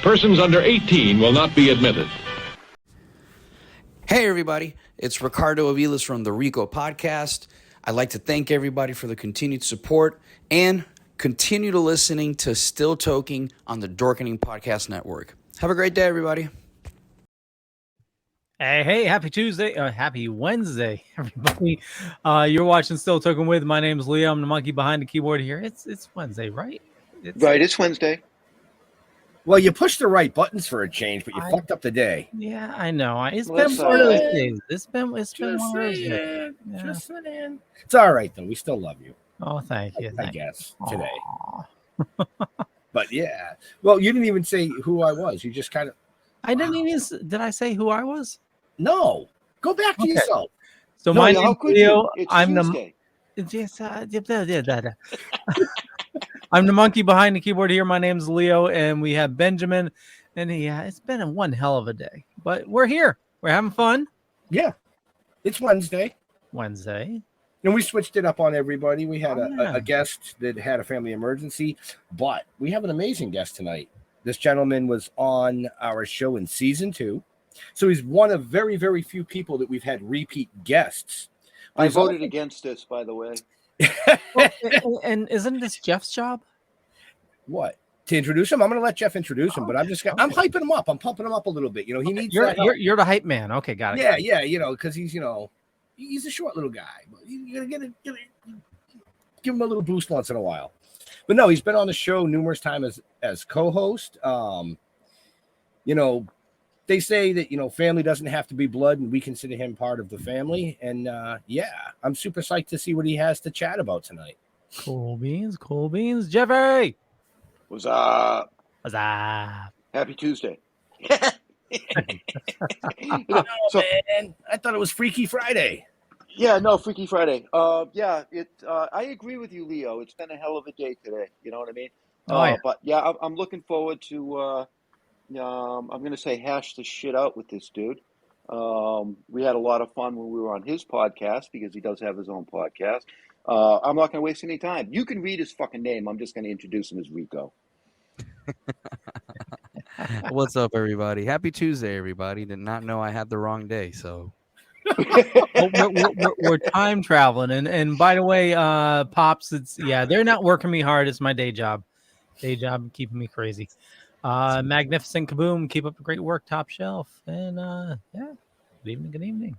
Persons under 18 will not be admitted. Hey everybody, it's Rico Aviles from the Rico Podcast. I'd like to thank everybody for the continued support and continue to listening to Still Toking on the Dorkening Podcast Network. Have a great day, everybody. Hey, happy Tuesday, happy Wednesday, everybody. You're watching Still Toking with, my name's Leo. I'm the monkey behind the keyboard here. It's Wednesday, right? It's Wednesday. Well, you pushed the right buttons for a change, but you fucked up the day. Yeah, I know. It's been one of those days. It's been one of those days. Just saying. It's all right, though. We still love you. Oh, thank you. I guess, today. But yeah. Well, you didn't even say who I was. You just kind of... I didn't even... Did I say who I was? No. Go back to yourself. So my name's Leo. I'm I'm the monkey behind the keyboard here. My name's Leo, and we have Benjamin. And it's been one hell of a day, but we're here. We're having fun. Yeah, it's Wednesday. And we switched it up on everybody. We had a guest that had a family emergency, but we have an amazing guest tonight. This gentleman was on our show in season 2, so he's one of very, very few people that we've had repeat guests. I voted against this, by the way. And isn't this Jeff's job? What? To introduce him? I'm going to let Jeff introduce him, but I'm hyping him up. I'm pumping him up a little bit. He needs you're the hype man. Okay, got it. Yeah, because he's he's a short little guy, but you gotta give him a little boost once in a while. But no, he's been on the show numerous times as co-host. They say that family doesn't have to be blood, and we consider him part of the family. And I'm super psyched to see what he has to chat about tonight. Cool beans, Jeffrey. What's up? Happy Tuesday. Man, I thought it was Freaky Friday. Yeah, no, Freaky Friday. I agree with you, Leo. It's been a hell of a day today. You know what I mean? But yeah, I'm looking forward to. I'm gonna say hash the shit out with this dude. We had a lot of fun when we were on his podcast because he does have his own podcast. I'm not gonna waste any time. You can read his fucking name. I'm just gonna introduce him as Rico. What's up, everybody? Happy Tuesday, everybody. Did not know I had the wrong day, so we're time traveling. And by the way, Pops, they're not working me hard. It's my day job keeping me crazy. Magnificent Kaboom, keep up the great work, Top Shelf. And good evening.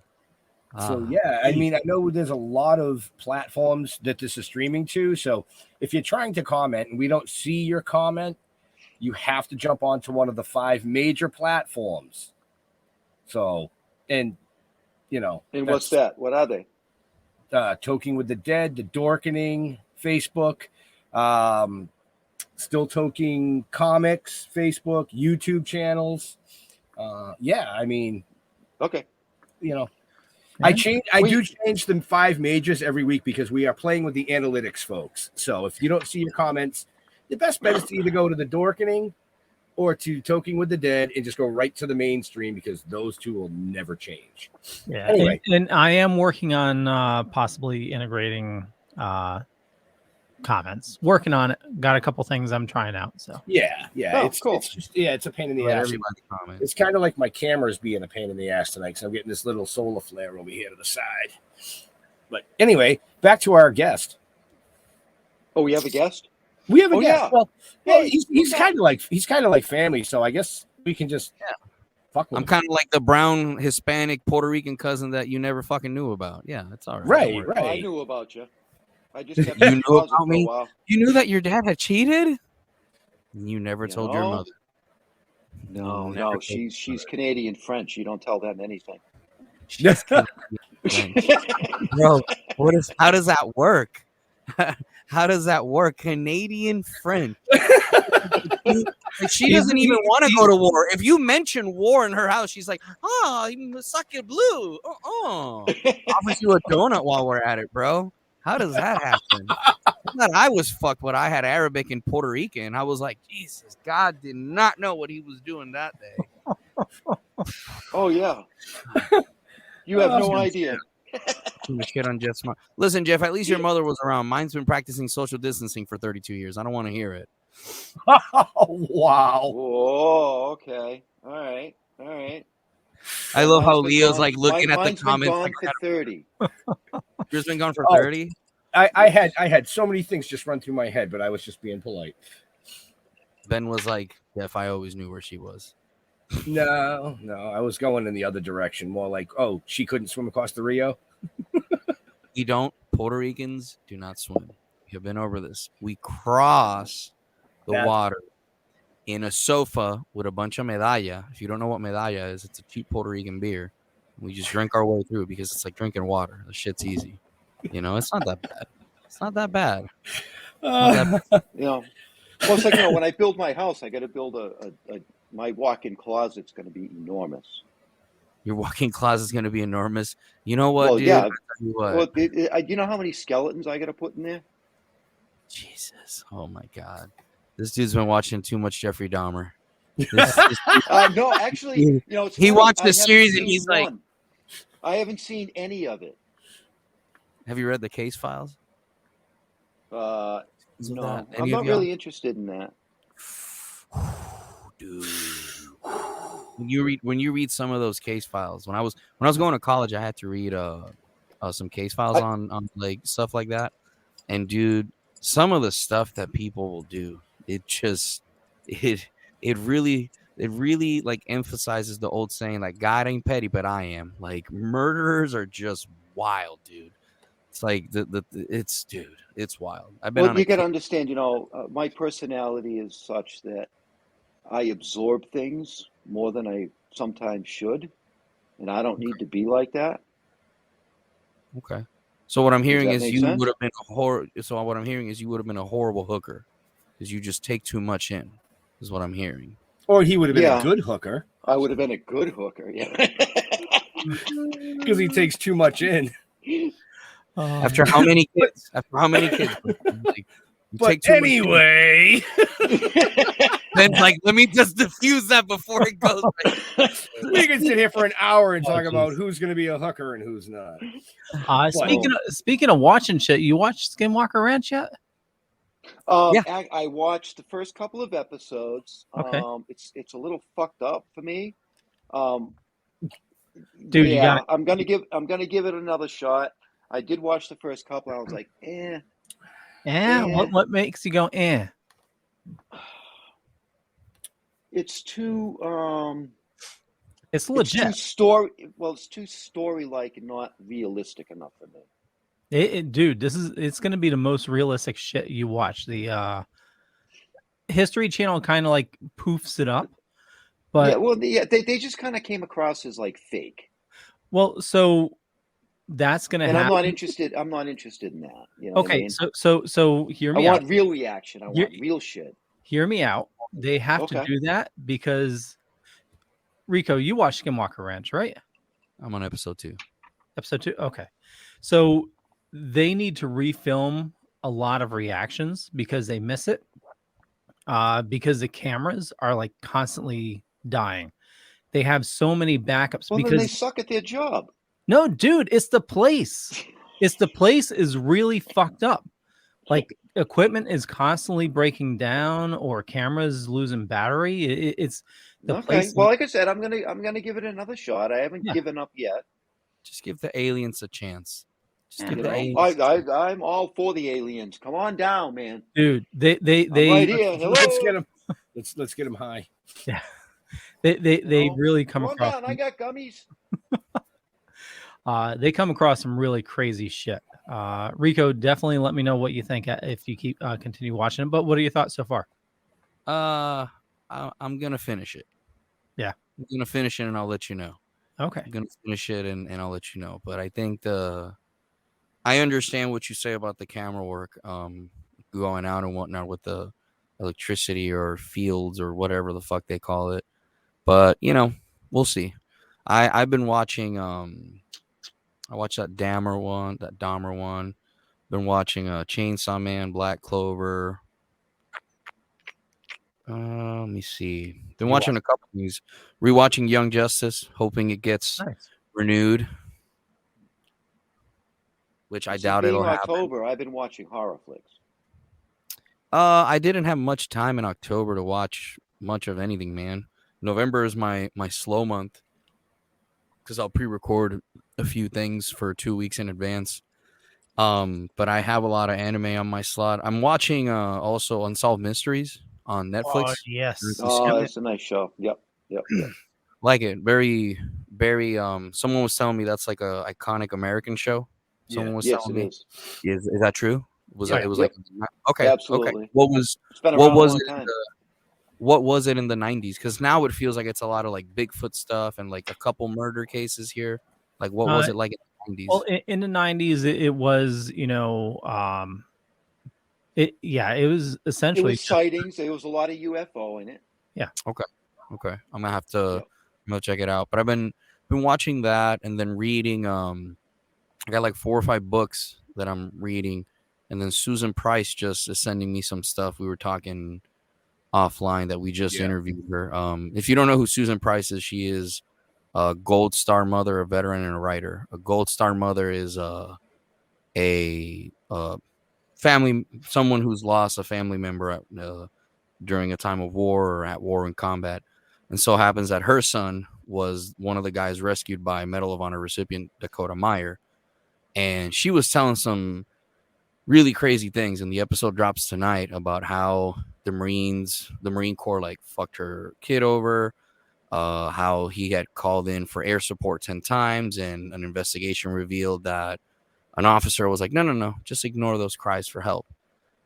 So I know there's a lot of platforms that this is streaming to. So if you're trying to comment and we don't see your comment, you have to jump onto one of the 5 major platforms. So, and what's that? What are they? Toking with the Dead, the Dorkening, Facebook, Still Toking Comics, Facebook, YouTube channels. Okay. I do change them 5 majors every week because we are playing with the analytics, folks. So if you don't see your comments, the best bet is to either go to the Dorkening or to Toking with the Dead and just go right to the mainstream because those 2 will never change. Yeah. Anyway, and I am working on possibly integrating comments. Working on it. Got a couple things I'm trying out. So it's cool. It's just it's a pain in the ass. Everybody comment. It's kind of like my camera's being a pain in the ass tonight because I'm getting this little solar flare over here to the side. But anyway, back to our guest. Oh, we have a guest? We have a guest. Yeah. Well, he's kind of like family, so I guess we can just fuck with I'm kind of like the brown Hispanic Puerto Rican cousin that you never fucking knew about. Yeah, that's all right. Right. I knew about you. I just kept you knew about me. For a while. You knew that your dad had cheated. You never told your mother. No. She's Canadian French. You don't tell them anything. She's Bro, how does that work? How does that work? Canadian French. She doesn't even want to go to war. If you mention war in her house, she's like, suck your blue. Offers you a donut while we're at it, bro. How does that happen? I thought I was fucked when I had Arabic and Puerto Rican. I was like, Jesus, God did not know what he was doing that day. Oh, yeah. You have no idea. Shit on Jeff's mom. Listen, Jeff, at least your mother was around. Mine's been practicing social distancing for 32 years. I don't want to hear it. Oh, wow. Oh, okay. All right. I love how Mine's been Leo's gone- like looking at the mine's been comments. gone Like, for 30. yours been gone for Oh. 30. I had so many things just run through my head, but I was just being polite. Ben was like, "If I always knew where she was." No, I was going in the other direction, more like, oh, she couldn't swim across the Rio. We don't. Puerto Ricans do not swim. We have been over this. We cross the water in a sofa with a bunch of medalla. If you don't know what medalla is, it's a cheap Puerto Rican beer. We just drink our way through because it's like drinking water. The shit's easy. You know, it's not that bad. It's not that bad. You know, well, it's like, you know, when I build my house, I got to build my walk-in closet's going to be enormous. Your walk-in closet's going to be enormous. You know what, Well, dude? yeah. You what? Well, you know how many skeletons I got to put in there? Jesus. Oh, my God. This dude's been watching too much Jeffrey Dahmer. No, actually, you know, he watched the series and he's like, I haven't seen any of it. have you read the case files? No, that I'm any not of y'all? really interested in that. Dude. When you read some of those case files, when I was going to college, I had to read some case files on like stuff like that. And dude, some of the stuff that people will do, it really like emphasizes the old saying, like, God ain't petty, but I am. Like, murderers are just wild, dude. It's like it's wild. You got to understand, you know, my personality is such that I absorb things more than I sometimes should, and I don't need to be like that. Okay. So what I'm hearing is you sense? would have been what I'm hearing is you would have been a horrible hooker because you just take too much in. Is what I'm hearing. Or he would have been a good hooker. I would have been a good hooker, yeah. Because he takes too much in. After how many kids? Like, but anyway. Then, like, let me just diffuse that before it goes. We can sit here for an hour and talk about who's going to be a hooker and who's not. Speaking of watching shit, you watched Skinwalker Ranch yet? Yeah. I watched the first couple of episodes. Okay. It's a little fucked up for me. Dude, yeah, I'm gonna give it another shot. I did watch the first couple. I was like, What makes you go eh? It's too it's legit. It's too story-like and not realistic enough for me. Dude, it's gonna be the most realistic shit you watch. The History Channel kind of like poofs it up, but they just kind of came across as like fake. Well, so that's gonna happen. I'm not interested in that. You know okay, what I mean? so hear me out. I want real reaction. I want real shit. Hear me out. They have to do that because Rico, you watched Skinwalker Ranch, right? I'm on episode 2. Episode 2. Okay, so they need to refilm a lot of reactions because they miss it. Because the cameras are like constantly dying. They have so many backups because then they suck at their job. No, dude, it's the place. The place is really fucked up. Like equipment is constantly breaking down or cameras losing battery. It's the place. Well, like I said, I'm gonna give it another shot. I haven't given up yet. Just give the aliens a chance. I'm all for the aliens. Come on down, man. Dude, they right here. Hello. Let's get them. Let's get them high. Yeah. They really come across. Down. I got gummies. They come across some really crazy shit. Rico, definitely let me know what you think if you continue watching it. But what are your thoughts so far? I'm gonna finish it. Yeah, I'm gonna finish it and I'll let you know. Okay, I'm gonna finish it and I'll let you know. But I think I understand what you say about the camera work, going out and whatnot with the electricity or fields or whatever the fuck they call it. But we'll see. I've been watching. I watched that Dahmer one. Been watching Chainsaw Man, Black Clover. Let me see. Been watching a couple of these. Rewatching Young Justice, hoping it gets renewed. Which I doubt it'll happen. October, I've been watching horror flicks. I didn't have much time in October to watch much of anything, man. November is my slow month because I'll pre-record a few things for 2 weeks in advance. But I have a lot of anime on my slot. I'm watching also Unsolved Mysteries on Netflix. Oh, yes. Oh, that's a nice show. Yep. Like it. Very, very. Someone was telling me that's like a iconic American show. Someone was Yes, telling it me. is. Is that true? Was Yeah. it was Yep. like okay? Absolutely. Okay. What was It's been what around was a long it? time. What was it in the 90s? Because now it feels like it's a lot of like Bigfoot stuff and like a couple murder cases here. Like what was it like in the 90s? Well, in the 90s, it was, it was It essentially was sightings. There was a lot of UFO in it. Okay. I'm gonna have to check it out. But I've been watching that and then reading. I got like 4 or 5 books that I'm reading, and then Susan Price just is sending me some stuff. We were talking offline that we just interviewed her. If you don't know who Susan Price is, she is a Gold Star mother, a veteran, and a writer. A Gold Star mother is a family, someone who's lost a family member during a time of war or at war in combat. And so happens that her son was one of the guys rescued by Medal of Honor recipient Dakota Meyer. And she was telling some really crazy things. And the episode drops tonight about how the Marine Corps like fucked her kid over, how he had called in for air support 10 times. And an investigation revealed that an officer was like, no, just ignore those cries for help.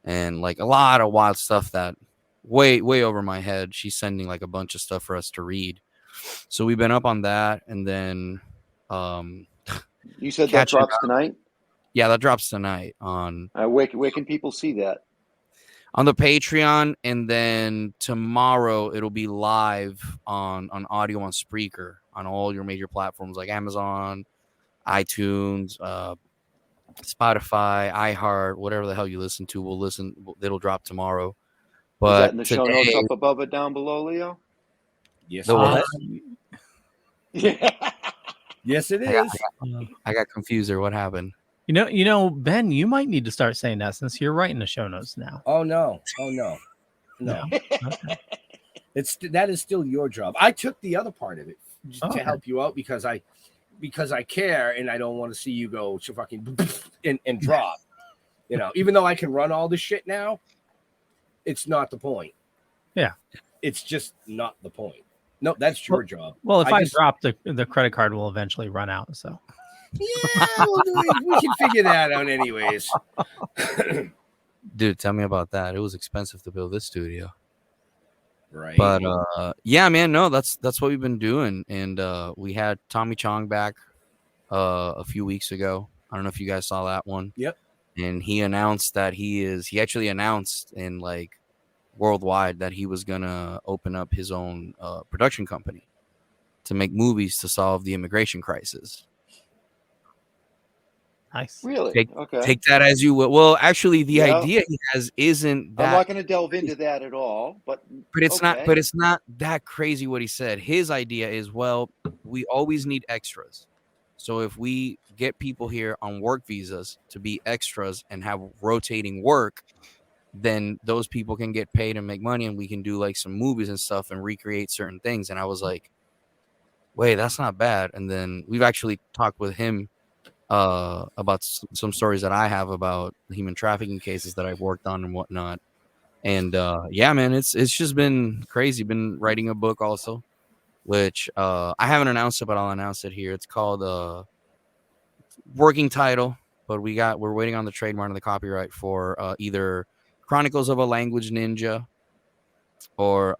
And like a lot of wild stuff that way over my head. She's sending like a bunch of stuff for us to read. So we've been up on that. And then You said that drops tonight? Yeah, that drops tonight on where can people see that? On the Patreon, and then tomorrow it'll be live on audio on Spreaker on all your major platforms like Amazon, iTunes, Spotify, iHeart, whatever the hell you listen to. It'll drop tomorrow. But is that in the show notes up above it, down below, Leo? Yes. Yeah. Yes, it is. I got confused there. What happened? Ben, you might need to start saying that since you're writing the show notes now. Oh no. Okay. That is still your job. I took the other part of it to help you out because I care and I don't want to see you go to fucking and drop. Even though I can run all this shit now, it's not the point. Yeah. It's just not the point. No, that's your job. Well, if I drop the credit card will eventually run out. So yeah, we can figure that out anyways. Dude, tell me about that. It was expensive to build this studio. Right. But yeah, man, no, that's what we've been doing. And we had Tommy Chong back a few weeks ago. I don't know if you guys saw that one. Yep. And he announced that he actually announced in like worldwide that he was gonna open up his own production company to make movies to solve the immigration crisis. Nice. Really? Take that as you will. Well, actually, the idea he has isn't that. I'm not going to delve into that at all, but it's not. But it's not that crazy what he said. His idea is, well, we always need extras. So if we get people here on work visas to be extras and have rotating work, then those people can get paid and make money, and we can do like some movies and stuff and recreate certain things. And I was like, wait, that's not bad. And then we've actually talked with him about some stories that I have about human trafficking cases that I've worked on and whatnot. And yeah, man, it's just been crazy. Been writing a book also, which I haven't announced it, but I'll announce it here. It's called working title, but we're waiting on the trademark and the copyright for either Chronicles of a Language Ninja or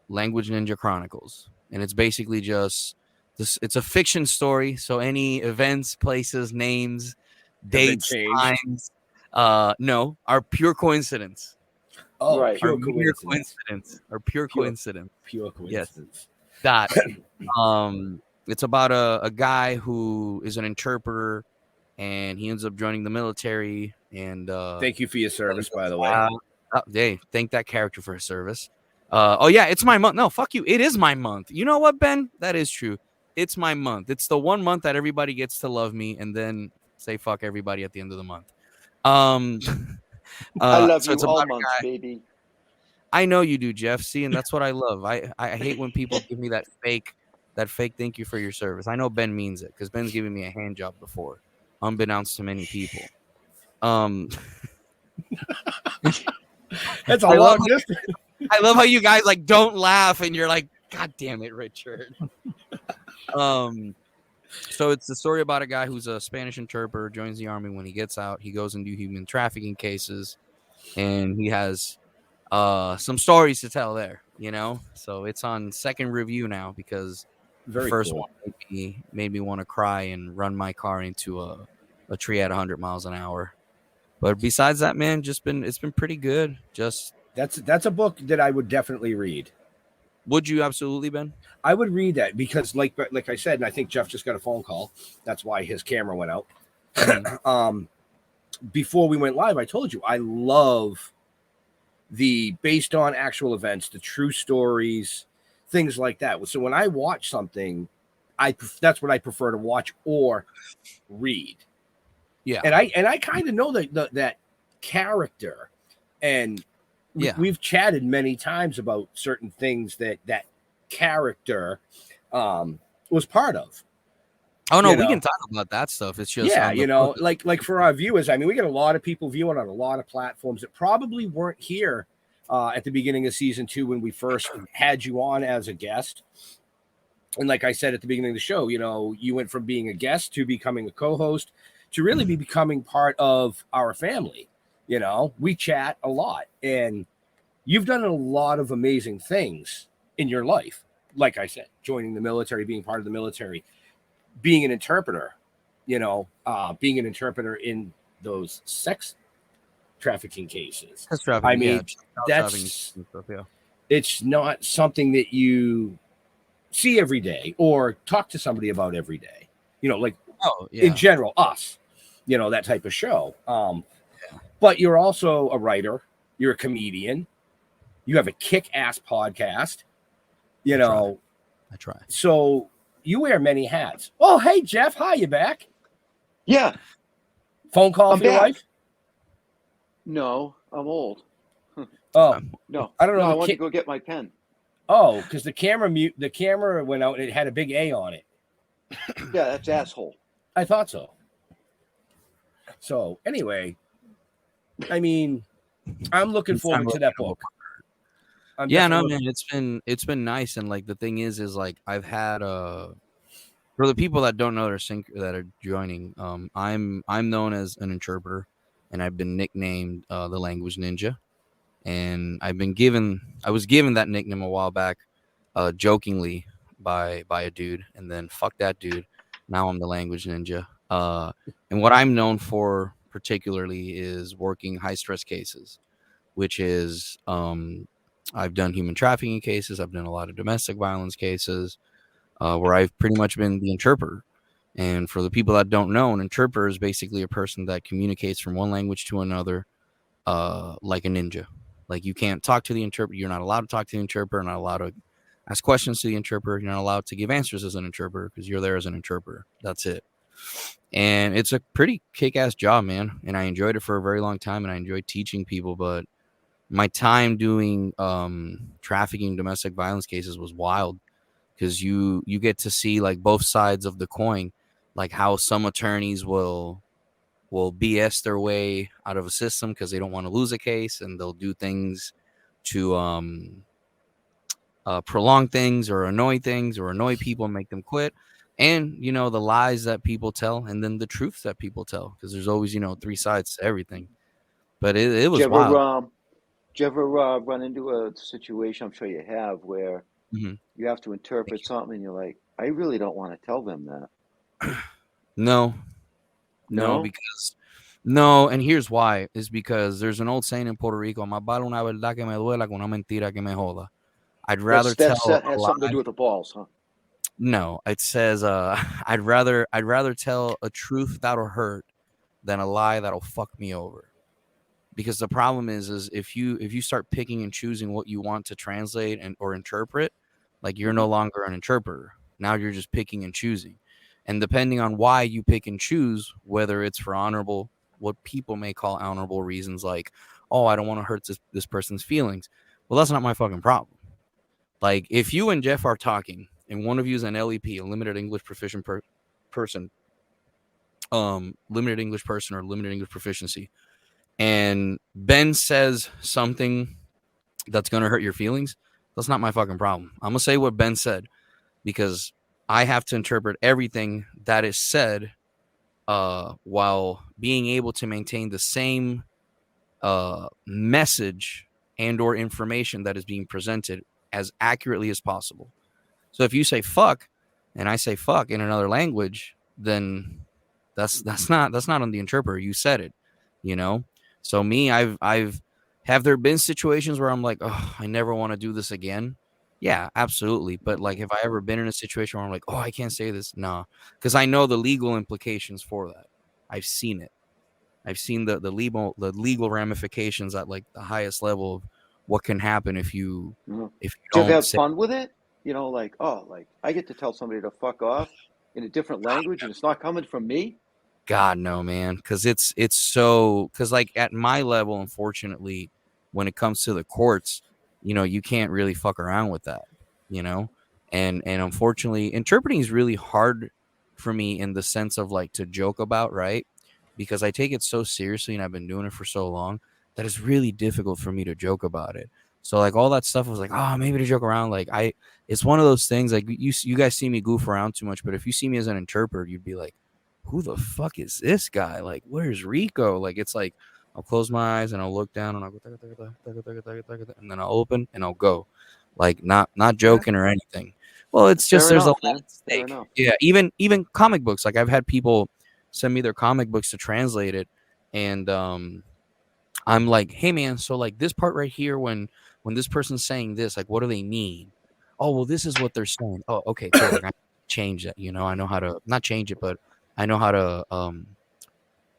Language Ninja Chronicles. And it's basically just this. It's a fiction story, so any events, places, names, dates, times, no, are pure coincidence. Oh, right. Pure coincidence. Or pure coincidence. Pure coincidence. Yes. It's about a guy who is an interpreter, and he ends up joining the military. And thank you for your service, by the way. Hey, thank that character for his service. Oh yeah, it's my month. No, fuck you. It is my month. You know what, Ben? That is true. It's my month. It's the one month that everybody gets to love me and then say fuck everybody at the end of the month. I love so you it's all about a months, guy. baby. I know you do, Jeff. See, and that's what I love. I hate when people give me that fake thank you for your service. I know Ben means it because Ben's given me a hand job before, unbeknownst to many people. That's a I long love distance. I love how you guys like don't laugh and you're like, God damn it, Richard. So it's the story about a guy who's a Spanish interpreter, joins the army. When he gets out, he goes and do human trafficking cases, and he has some stories to tell there, So it's on second review now because Very the first cool. one made me want to cry and run my car into a tree at 100 miles an hour. But besides that, man, it's been pretty good. Just That's a book that I would definitely read. Would you? Absolutely, Ben? I would read that because like I said, and I think Jeff just got a phone call. That's why his camera went out. Before we went live, I told you I love the based on actual events, the true stories, things like that. So when I watch something, that's what I prefer to watch or read. Yeah. And I kind of know that character, and we've chatted many times about certain things that character was part of. Oh no, we can talk about that stuff. It's just like for our viewers, I mean, we get a lot of people viewing on a lot of platforms that probably weren't here at the beginning of season 2 when we first had you on as a guest. And like I said at the beginning of the show, you went from being a guest to becoming a co-host to really be becoming part of our family. We chat a lot, and you've done a lot of amazing things in your life. Like I said, joining the military, being part of the military, being an interpreter, being an interpreter in those sex trafficking cases. I mean, it's not something that you see every day or talk to somebody about every day, in general, us, that type of show. But you're also a writer, you're a comedian, you have a kick-ass podcast, I try. So you wear many hats. Oh, hey, Jeff. Hi, you back? Yeah. Phone call for your wife? No, I'm old. Oh. No. I don't know. I want to go get my pen. Oh, because the camera went out and it had a big A on it. Yeah, that's asshole. I thought so. So, anyway, I mean, I'm looking forward to that book. Man, it's been nice, and like the thing is like I've had for the people that don't know that are joining, I'm known as an interpreter, and I've been nicknamed the Language Ninja, and I was given that nickname a while back, jokingly by a dude, and then fuck that dude. Now I'm the Language Ninja, and what I'm known for particularly is working high stress cases, which is I've done human trafficking cases. I've done a lot of domestic violence cases where I've pretty much been the interpreter. And for the people that don't know, an interpreter is basically a person that communicates from one language to another like a ninja. Like you can't talk to the interpreter. You're not allowed to talk to the interpreter. Not allowed to ask questions to the interpreter. You're not allowed to give answers as an interpreter because you're there as an interpreter. That's it. And it's a pretty kick-ass job, man. And I enjoyed it for a very long time, and I enjoyed teaching people. But my time doing trafficking, domestic violence cases was wild because you get to see like both sides of the coin, like how some attorneys will BS their way out of a system because they don't want to lose a case, and they'll do things to prolong things or annoy people and make them quit. And, the lies that people tell, and then the truth that people tell, because there's always, 3 sides to everything. But it was wild. Did you ever run into a situation, I'm sure you have, where you have to interpret something and you're like, I really don't want to tell them that? No, because no, and here's why, is because there's an old saying in Puerto Rico, más vale una verdad que me duela que una mentira que me joda. I'd rather tell that has something to do with the balls, huh? No, it says I'd rather tell a truth that'll hurt than a lie that'll fuck me over. Because the problem is if you start picking and choosing what you want to translate or interpret, like you're no longer an interpreter. Now you're just picking and choosing. And depending on why you pick and choose, whether it's for what people may call honorable reasons, like, oh, I don't want to hurt this person's feelings. Well, that's not my fucking problem. Like, if you and Jeff are talking and one of you is an LEP, a limited English proficient person, limited English person or limited English proficiency, and Ben says something that's going to hurt your feelings, that's not my fucking problem. I'm going to say what Ben said because I have to interpret everything that is said while being able to maintain the same message and or information that is being presented as accurately as possible. So if you say fuck and I say fuck in another language, then that's not on the interpreter. You said it, you know? So me, have there been situations where I'm like, oh, I never want to do this again? Yeah, absolutely. But like, have I ever been in a situation where I'm like, oh, I can't say this? No, because I know the legal implications for that. I've seen it. I've seen the legal ramifications at like the highest level of what can happen if you Do you don't ever have fun with it? You know, like, oh, like I get to tell somebody to fuck off in a different language and it's not coming from me. God, no, man. Because it's so, because like at my level, unfortunately, when it comes to the courts, you know, you can't really fuck around with that, you know, and unfortunately, interpreting is really hard for me in the sense of like to joke about, right? Because I take it so seriously and I've been doing it for so long that it's really difficult for me to joke about it. So like all that stuff was like, oh, maybe to joke around. Like it's one of those things like you guys see me goof around too much, but if you see me as an interpreter, you'd be like, who the fuck is this guy? Like, where's Rico? Like, it's like, I'll close my eyes and I'll look down and I'll go, and then I'll open and I'll go. Like, not joking or anything. Well, it's just, there's a lot at stake. Yeah, even comic books. Like, I've had people send me their comic books to translate it. And I'm like, hey, man, so like this part right here, when this person's saying this, like, what do they mean? Oh, well, this is what they're saying. Oh, okay, cool. I change that. You know, I know how to, not change it, but I know how to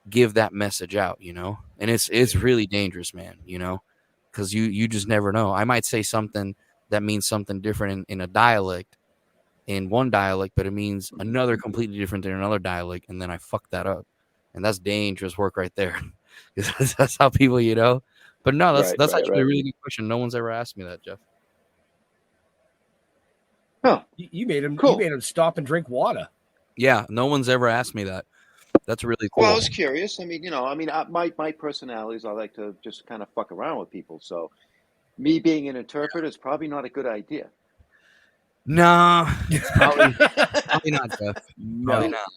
give that message out, you know, and it's really dangerous, man, you know, because you just never know. I might say something that means something different in a dialect, in one dialect, but it means another completely different in another dialect, and then I fuck that up, and that's dangerous work right there. That's how people, you know. But no, that's actually a really good question. No one's ever asked me that, Jeff. Huh? You made him. Cool. You made him stop and drink water. Yeah, no one's ever asked me that. That's really cool. Well, I was curious. I mean, you know, my personality is I like to just kind of fuck around with people. So me being an interpreter is probably not a good idea. No, probably not, Jeff. Probably not.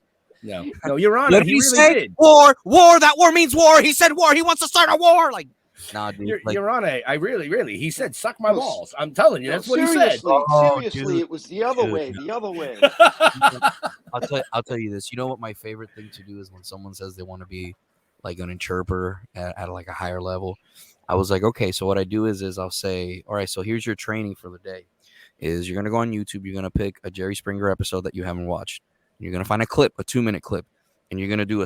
No, Your Honor, he really did. War, that war means war. He said war. He wants to start a war. Like, nah, dude. Your Honor, I really, he said, suck my balls. I'm telling you, that's what he said. Seriously, dude, it was the other way. I'll tell you this. You know what my favorite thing to do is when someone says they want to be like an interpreter at like a higher level. I was like, okay, so what I do is I'll say, all right, so here's your training for the day. Is you're gonna go on YouTube, you're gonna pick a Jerry Springer episode that you haven't watched. You're gonna find a clip, a 2-minute clip, and you're gonna do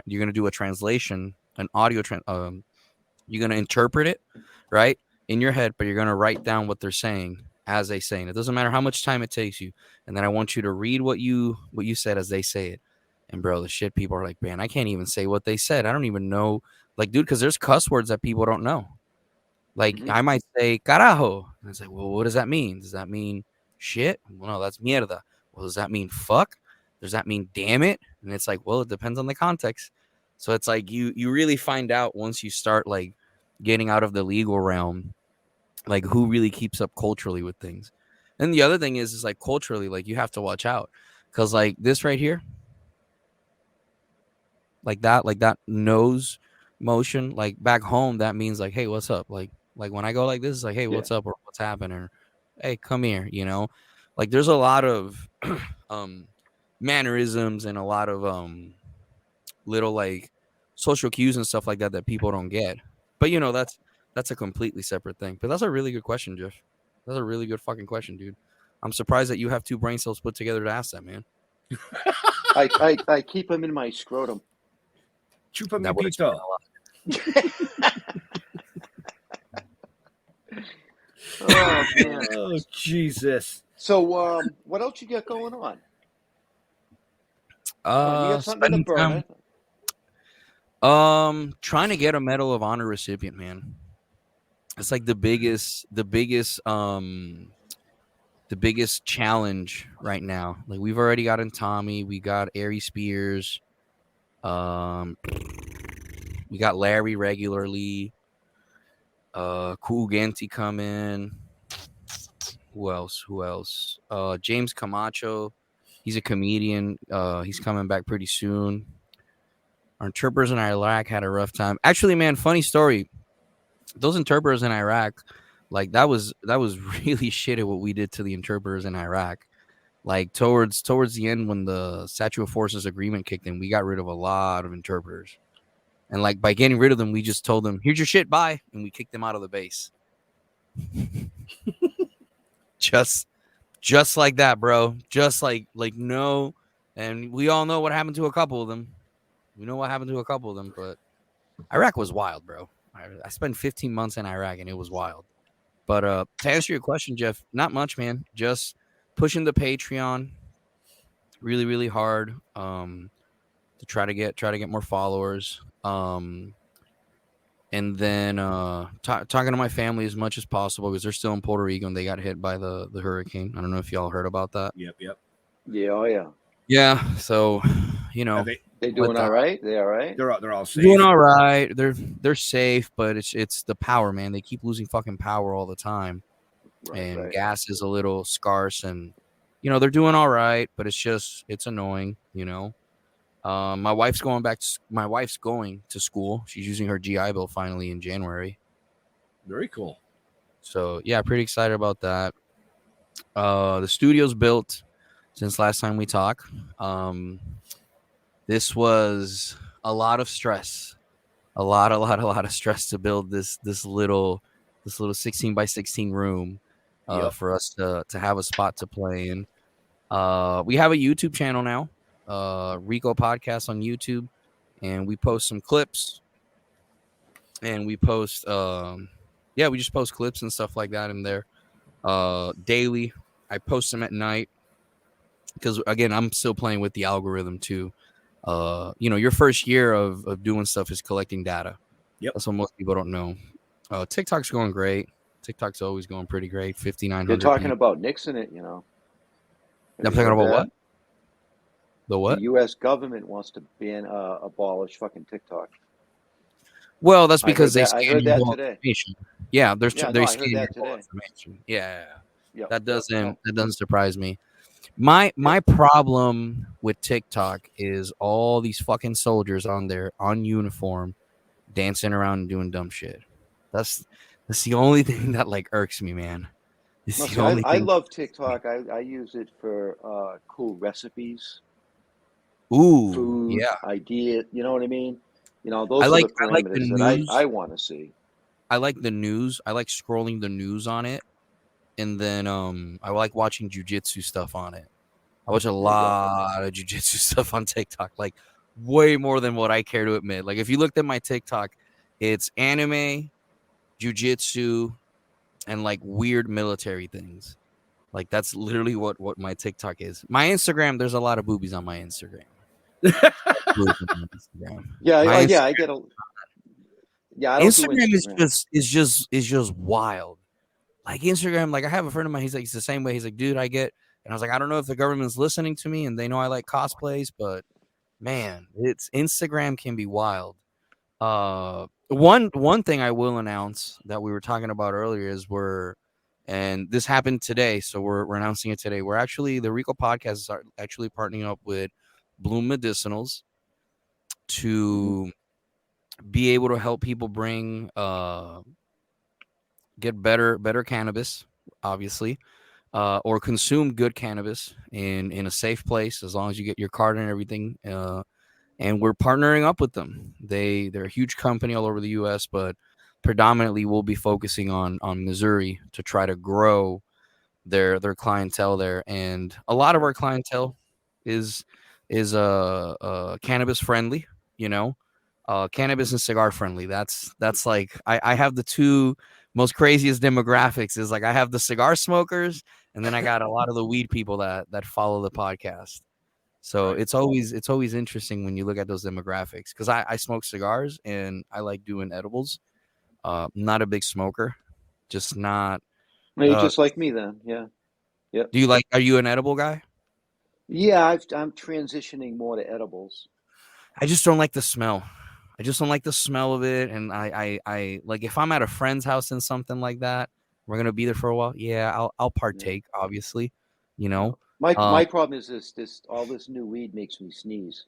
you're gonna do a translation, an audio you're gonna interpret it, right, in your head, but you're gonna write down what they're saying as they say it. It doesn't matter how much time it takes you. And then I want you to read what you said as they say it. And bro, the shit people are like, man, I can't even say what they said. I don't even know, like, dude, because there's cuss words that people don't know. Like, I might say carajo. And it's like, well, what does that mean? Does that mean shit? Well, no, that's mierda. Well, does that mean fuck? Does that mean damn it? And it's like, well, it depends on the context. So it's like you really find out once you start like getting out of the legal realm, like who really keeps up culturally with things. And the other thing is like culturally, like you have to watch out because like this right here, like that nose motion, like back home, that means like, hey, what's up? Like when I go like this, it's like, hey, what's up or what's happening? Or hey, come here, you know, like there's a lot of mannerisms and a lot of little like social cues and stuff like that people don't get. But you know, that's a completely separate thing. But that's a really good question, Jeff. That's a really good fucking question, dude. I'm surprised that you have 2 brain cells put together to ask that, man. I keep them in my scrotum. Chupa mi pito. Oh man. Oh Jesus. So what else you got going on? You got something in the burner. Trying to get a Medal of Honor recipient, man. It's like the biggest challenge right now. Like we've already gotten Tommy, we got Ari Spears, we got Larry regularly, Cool Ganti come in. Who else? James Camacho, he's a comedian. He's coming back pretty soon. Our interpreters in Iraq had a rough time. Actually, man, funny story. Those interpreters in Iraq, like that was really shit at what we did to the interpreters in Iraq. Like towards the end, when the Statute of Forces agreement kicked in, we got rid of a lot of interpreters. And like by getting rid of them, we just told them, "Here's your shit, bye," and we kicked them out of the base. just like that, bro. Just like no. And we all know what happened to a couple of them. We know what happened to a couple of them, but Iraq was wild, bro. I spent 15 months in Iraq, and it was wild. But to answer your question, Jeff, not much, man. Just pushing the Patreon really, really hard to try to get more followers. And then talking to my family as much as possible because they're still in Puerto Rico and they got hit by the hurricane. I don't know if y'all heard about that. Yep. Yeah, oh yeah. Yeah, so you know they doing all right. They all right. They're all safe. Doing all right. They're safe, but it's the power, man. They keep losing fucking power all the time, and gas is a little scarce. And you know they're doing all right, but it's annoying. You know, my wife's going to school. She's using her GI Bill finally in January. Very cool. So yeah, pretty excited about that. The studio's built since last time we talked. This was a lot of stress, a lot of stress to build this little 16 by 16 room for us to have a spot to play in. We have a YouTube channel now, Rico Podcast on YouTube, and we post some clips, and we post we just post clips and stuff like that in there daily. I post them at night because again I'm still playing with the algorithm too. Your first year of doing stuff is collecting data. Yep. That's what most people don't know. TikTok's going great. TikTok's always going pretty great. 5,900. They're talking about nixing it, you know. I'm talking about what? The what? The U.S. government wants to abolish fucking TikTok. Well, that's because I heard that today. Yeah, they're I heard that today. Information. Yeah. Yep. That doesn't surprise me. My problem with TikTok is all these fucking soldiers on there on uniform dancing around and doing dumb shit. That's the only thing that like irks me, man. I love TikTok. I use it for cool recipes. Ooh, food, yeah. Idea. You know what I mean? You know, those are the parameters that I want to see. I like the news. I like scrolling the news on it. And then I like watching jiu-jitsu stuff on it. I watch a lot of jiu-jitsu stuff on TikTok, like way more than what I care to admit. Like if you looked at my TikTok, it's anime, jiu-jitsu, and like weird military things. Like that's literally what my TikTok is. My Instagram, there's a lot of boobies on my Instagram. I get a. Yeah, I don't Instagram is just wild. Like Instagram, like I have a friend of mine, he's the same way. He's like, dude, I get, and I was like, I don't know if the government's listening to me and they know I like cosplays, but man, Instagram can be wild. One thing I will announce that we were talking about earlier is and this happened today, so we're announcing it today. We're actually, the Rico Podcast is actually partnering up with Bloom Medicinals to be able to help people bring get better cannabis, obviously, or consume good cannabis in a safe place as long as you get your card and everything. And we're partnering up with them. They're a huge company all over the U.S., but predominantly we'll be focusing on Missouri to try to grow their clientele there. And a lot of our clientele is cannabis friendly, cannabis and cigar friendly. That's like I have the two most craziest demographics. Is like I have the cigar smokers, and then I got a lot of the weed people that follow the podcast. So it's always interesting when you look at those demographics, because I smoke cigars and I like doing edibles. Not a big smoker, just not. Well, you're just like me then. Yeah. Yep. Are you an edible guy? Yeah, I'm transitioning more to edibles. I just don't like the smell. I just don't like the smell of it. And I like, if I'm at a friend's house and something like that, we're going to be there for a while. Yeah, I'll partake, obviously, you know. My problem is this all this new weed makes me sneeze.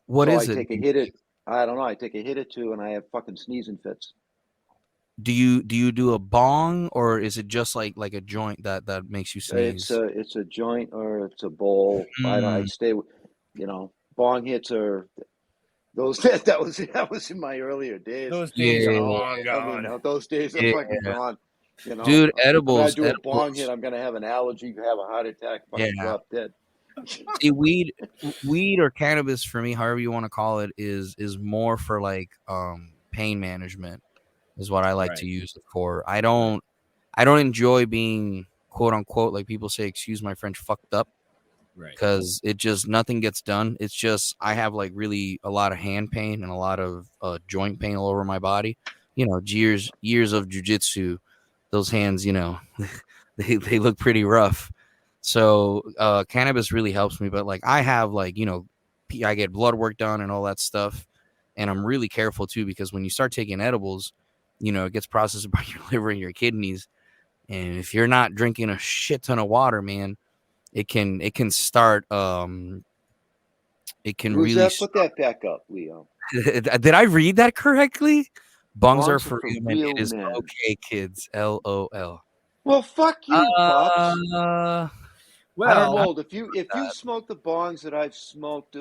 What so is I it? take a hit I don't know, I take a hit or two and I have fucking sneezing fits. Do you do a bong, or is it just like a joint that makes you sneeze? It's a joint or it's a bowl. I stay with, bong hits are those that was in my earlier days. Those days are long gone. I mean, those days are fucking gone. Dude, edibles. If I do a bong hit, I'm gonna have an allergy, have a heart attack, fucking drop dead. See, weed or cannabis, for me, however you want to call it, is more for like pain management, is what I like to use it for. I don't enjoy being, quote unquote, like people say, excuse my French, fucked up. Right. Because it just, nothing gets done. It's just, I have like really a lot of hand pain and a lot of joint pain all over my body. Years of jujitsu, those hands, they look pretty rough. So cannabis really helps me. But like, I have like, I get blood work done and all that stuff. And I'm really careful too, because when you start taking edibles, it gets processed by your liver and your kidneys. And if you're not drinking a shit ton of water, man, it can start. It can really put that back up, Leo. Did I read that correctly? Bongs are for real, man. It is okay, kids. LOL. Well, fuck you, Pops. Well, if you smoke the bongs that I've smoked,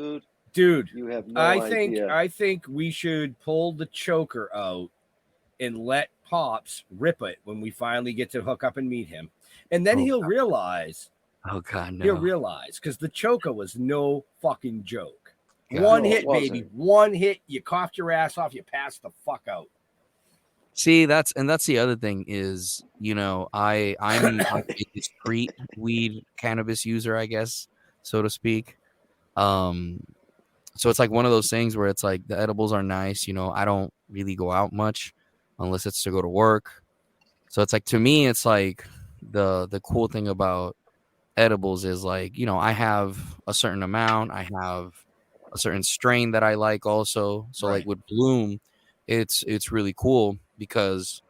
dude, you have no idea. I think we should pull the choker out and let Pops rip it when we finally get to hook up and meet him, and then he'll realize. Oh God, no! He'll realize, because the choker was no fucking joke. God, one hit, baby, one hit. You coughed your ass off. You passed the fuck out. See, that's the other thing is, I'm a discreet weed cannabis user, I guess, so to speak. So it's like one of those things where it's like the edibles are nice. I don't really go out much unless it's to go to work. So it's like, to me, it's like the cool thing about edibles is like, I have a certain amount. I have a certain strain that I like also. So like with Bloom, it's really cool because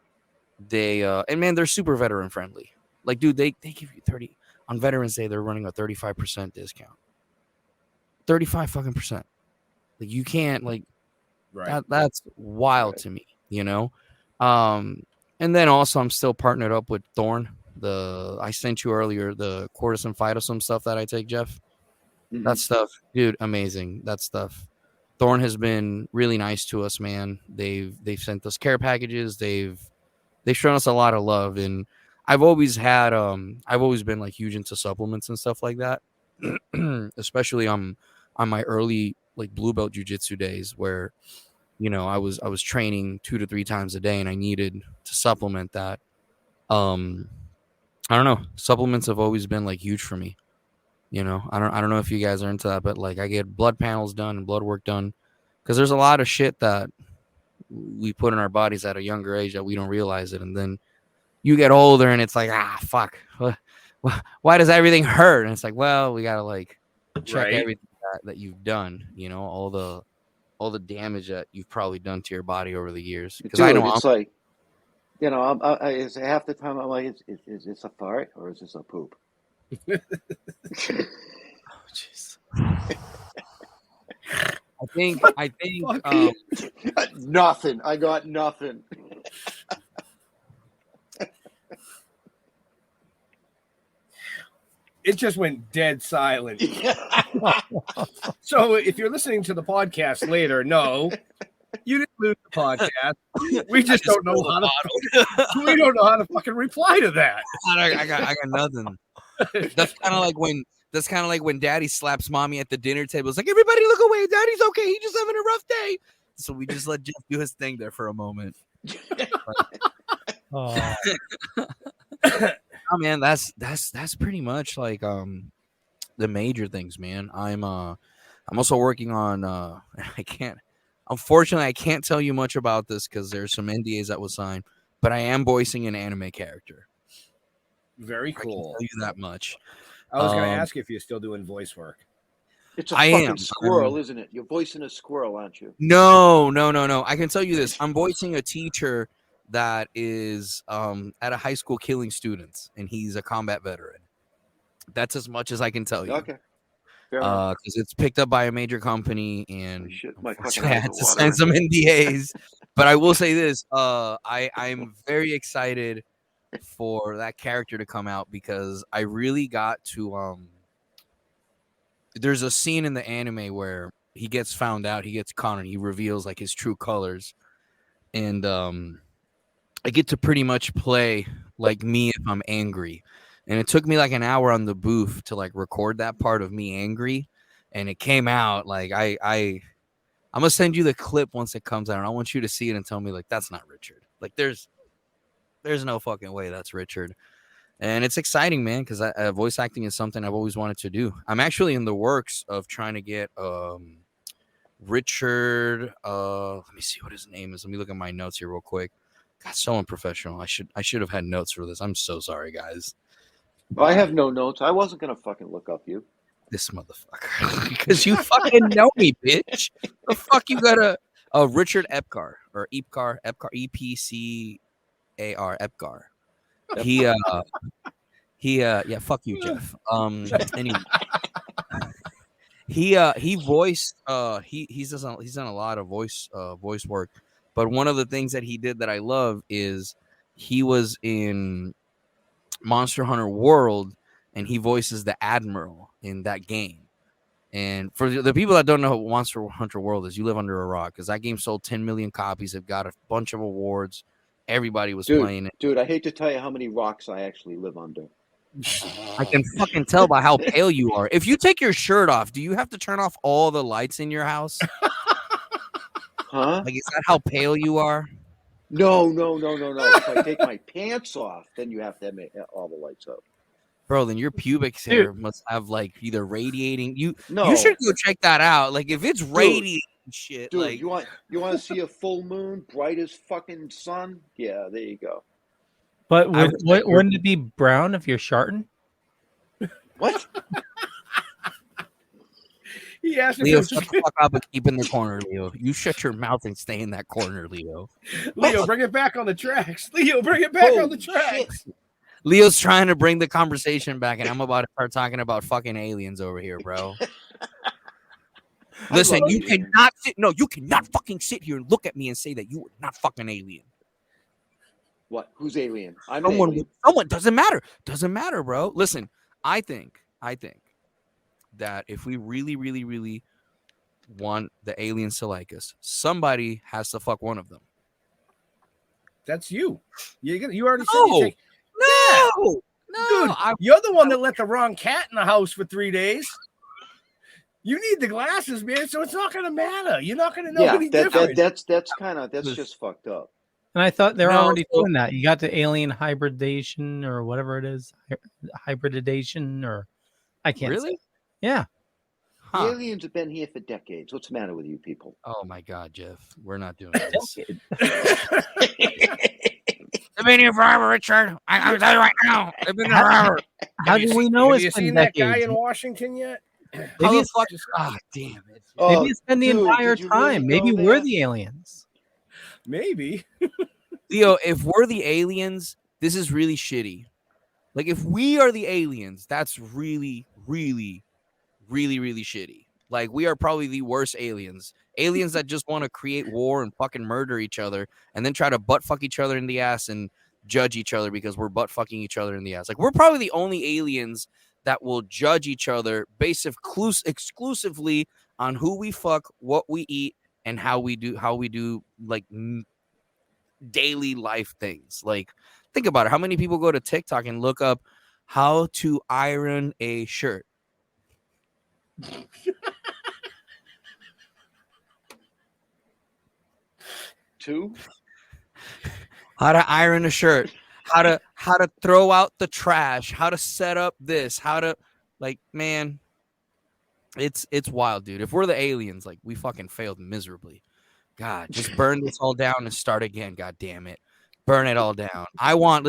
they and man, they're super veteran friendly. Like, dude, they give you 30 on Veterans Day. They're running a 35% discount. 35 fucking percent. Like, you can't that's wild to me, And then also I'm still partnered up with Thorn. I sent you earlier the cortisone phytosome stuff that I take, Jeff. Mm-hmm. That stuff, dude, amazing. That stuff. Thorn has been really nice to us, man. They've sent us care packages. They've shown us a lot of love, and I've always been like huge into supplements and stuff like that. Especially on my early like blue belt jiu-jitsu days where I was training 2 to 3 times a day and I needed to supplement that. I don't know. Supplements have always been like huge for me. I don't know if you guys are into that, but like I get blood panels done and blood work done because there's a lot of shit that we put in our bodies at a younger age that we don't realize it. And then you get older and it's like, fuck. Why does everything hurt? And it's like, well, we got to like check everything that you've done, all the damage that you've probably done to your body over the years. Because I know it's like, it's half the time I'm like, is this a fart or is this a poop? Oh, jeez. I think nothing. I got nothing. It just went dead silent. So if you're listening to the podcast later, no, you didn't lose the podcast. We just don't know how to. We don't know how to fucking reply to that. I got nothing. That's kind of like when Daddy slaps Mommy at the dinner table. It's like, everybody look away. Daddy's okay. He's just having a rough day. So we just let Jeff do his thing there for a moment. Oh man, that's pretty much like the major things, man. I'm also working on unfortunately I can't tell you much about this because there's some NDAs that was signed, but I am voicing an anime character. Very cool. I can tell you that much. I was going to ask if you're still doing voice work. It's a fucking squirrel, isn't it? You're voicing a squirrel, aren't you? No. I can tell you this. I'm voicing a teacher that is at a high school killing students, and he's a combat veteran. That's as much as I can tell you. Okay. Because it's picked up by a major company, and my I had to sign some NDAs. But I will say this: I'm very excited for that character to come out because I really got to. There's a scene in the anime where he gets found out, he gets caught, and he reveals like his true colors, and I get to pretty much play like me if I'm angry. And it took me like an hour on the booth to like record that part of me angry. And it came out like I'm gonna send you the clip once it comes out. And I want you to see it and tell me like that's not Richard. Like there's no fucking way that's Richard. And it's exciting, man, because voice acting is something I've always wanted to do. I'm actually in the works of trying to get Richard. Let me see what his name is. Let me look at my notes here real quick. God, so unprofessional. I should have had notes for this. I'm so sorry, guys. I have no notes. I wasn't gonna fucking look up you. This motherfucker. Because you fucking know me, bitch. The fuck you got Richard Epcar or Epcar, EPCAR, Epcar. Yeah, fuck you, Jeff. Anyway. He voiced he's done a lot of voice work, but one of the things that he did that I love is he was in Monster Hunter World and he voices the Admiral in that game. And for the people that don't know what Monster Hunter World is, you live under a rock because that game sold 10 million copies. They've got a bunch of awards. Everybody was playing it. Dude, I hate to tell you how many rocks I actually live under. I can fucking tell by how pale you are. If you take your shirt off, do you have to turn off all the lights in your house? Huh? Like, is that how pale you are? No. If I take my pants off, then you have to have all the lights up. Bro, then your pubic hair must have like either radiating. You should go check that out. Like if it's radiating shit. Dude, like you want to see a full moon, bright as fucking sun? Yeah, there you go. But wouldn't it be brown if you're sharting? What? He asked Leo, shut the fuck up and keep in the corner, Leo. You shut your mouth and stay in that corner, Leo. Leo, bring it back on the tracks. Leo, bring it back on the tracks. Shit. Leo's trying to bring the conversation back, and I'm about to start talking about fucking aliens over here, bro. Listen, you cannot fucking sit here and look at me and say that you are not fucking alien. What? Who's alien? I'm someone doesn't matter, bro. Listen, I think that if we really, really, really want the aliens to like us, somebody has to fuck one of them. That's you. You already said No, dude, you're the one that let the wrong cat in the house for 3 days. You need the glasses, man, so it's not going to matter. You're not going to know any difference. That's just fucked up. And I thought they're already doing that. You got the alien hybridation or whatever it is, hybridization, or I can't. Really? Say. Yeah. Huh. The aliens have been here for decades. What's the matter with you people? Oh my God, Jeff, we're not doing this. I've been here forever, Richard. I'm telling you right now. I've been here forever. How do we know it's been decades? Have you seen that guy in Washington yet? Maybe it's damn it. Maybe it's been the entire time. Maybe we're the aliens. Maybe. Leo, if we're the aliens, this is really shitty. Like, if we are the aliens, that's really, really, really, really shitty. Like, we are probably the worst aliens. Aliens that just want to create war and fucking murder each other and then try to butt fuck each other in the ass and judge each other because we're butt fucking each other in the ass. Like, we're probably the only aliens that will judge each other based exclusively on who we fuck, what we eat, and how we do like daily life things. Like, think about it. How many people go to TikTok and look up how to iron a shirt? Two? How to iron a shirt, how to throw out the trash, how to set up this, how to, like, man, It's wild, dude. If we're the aliens, like we fucking failed miserably. God, just burn this all down and start again. God damn it. Burn it all down. I want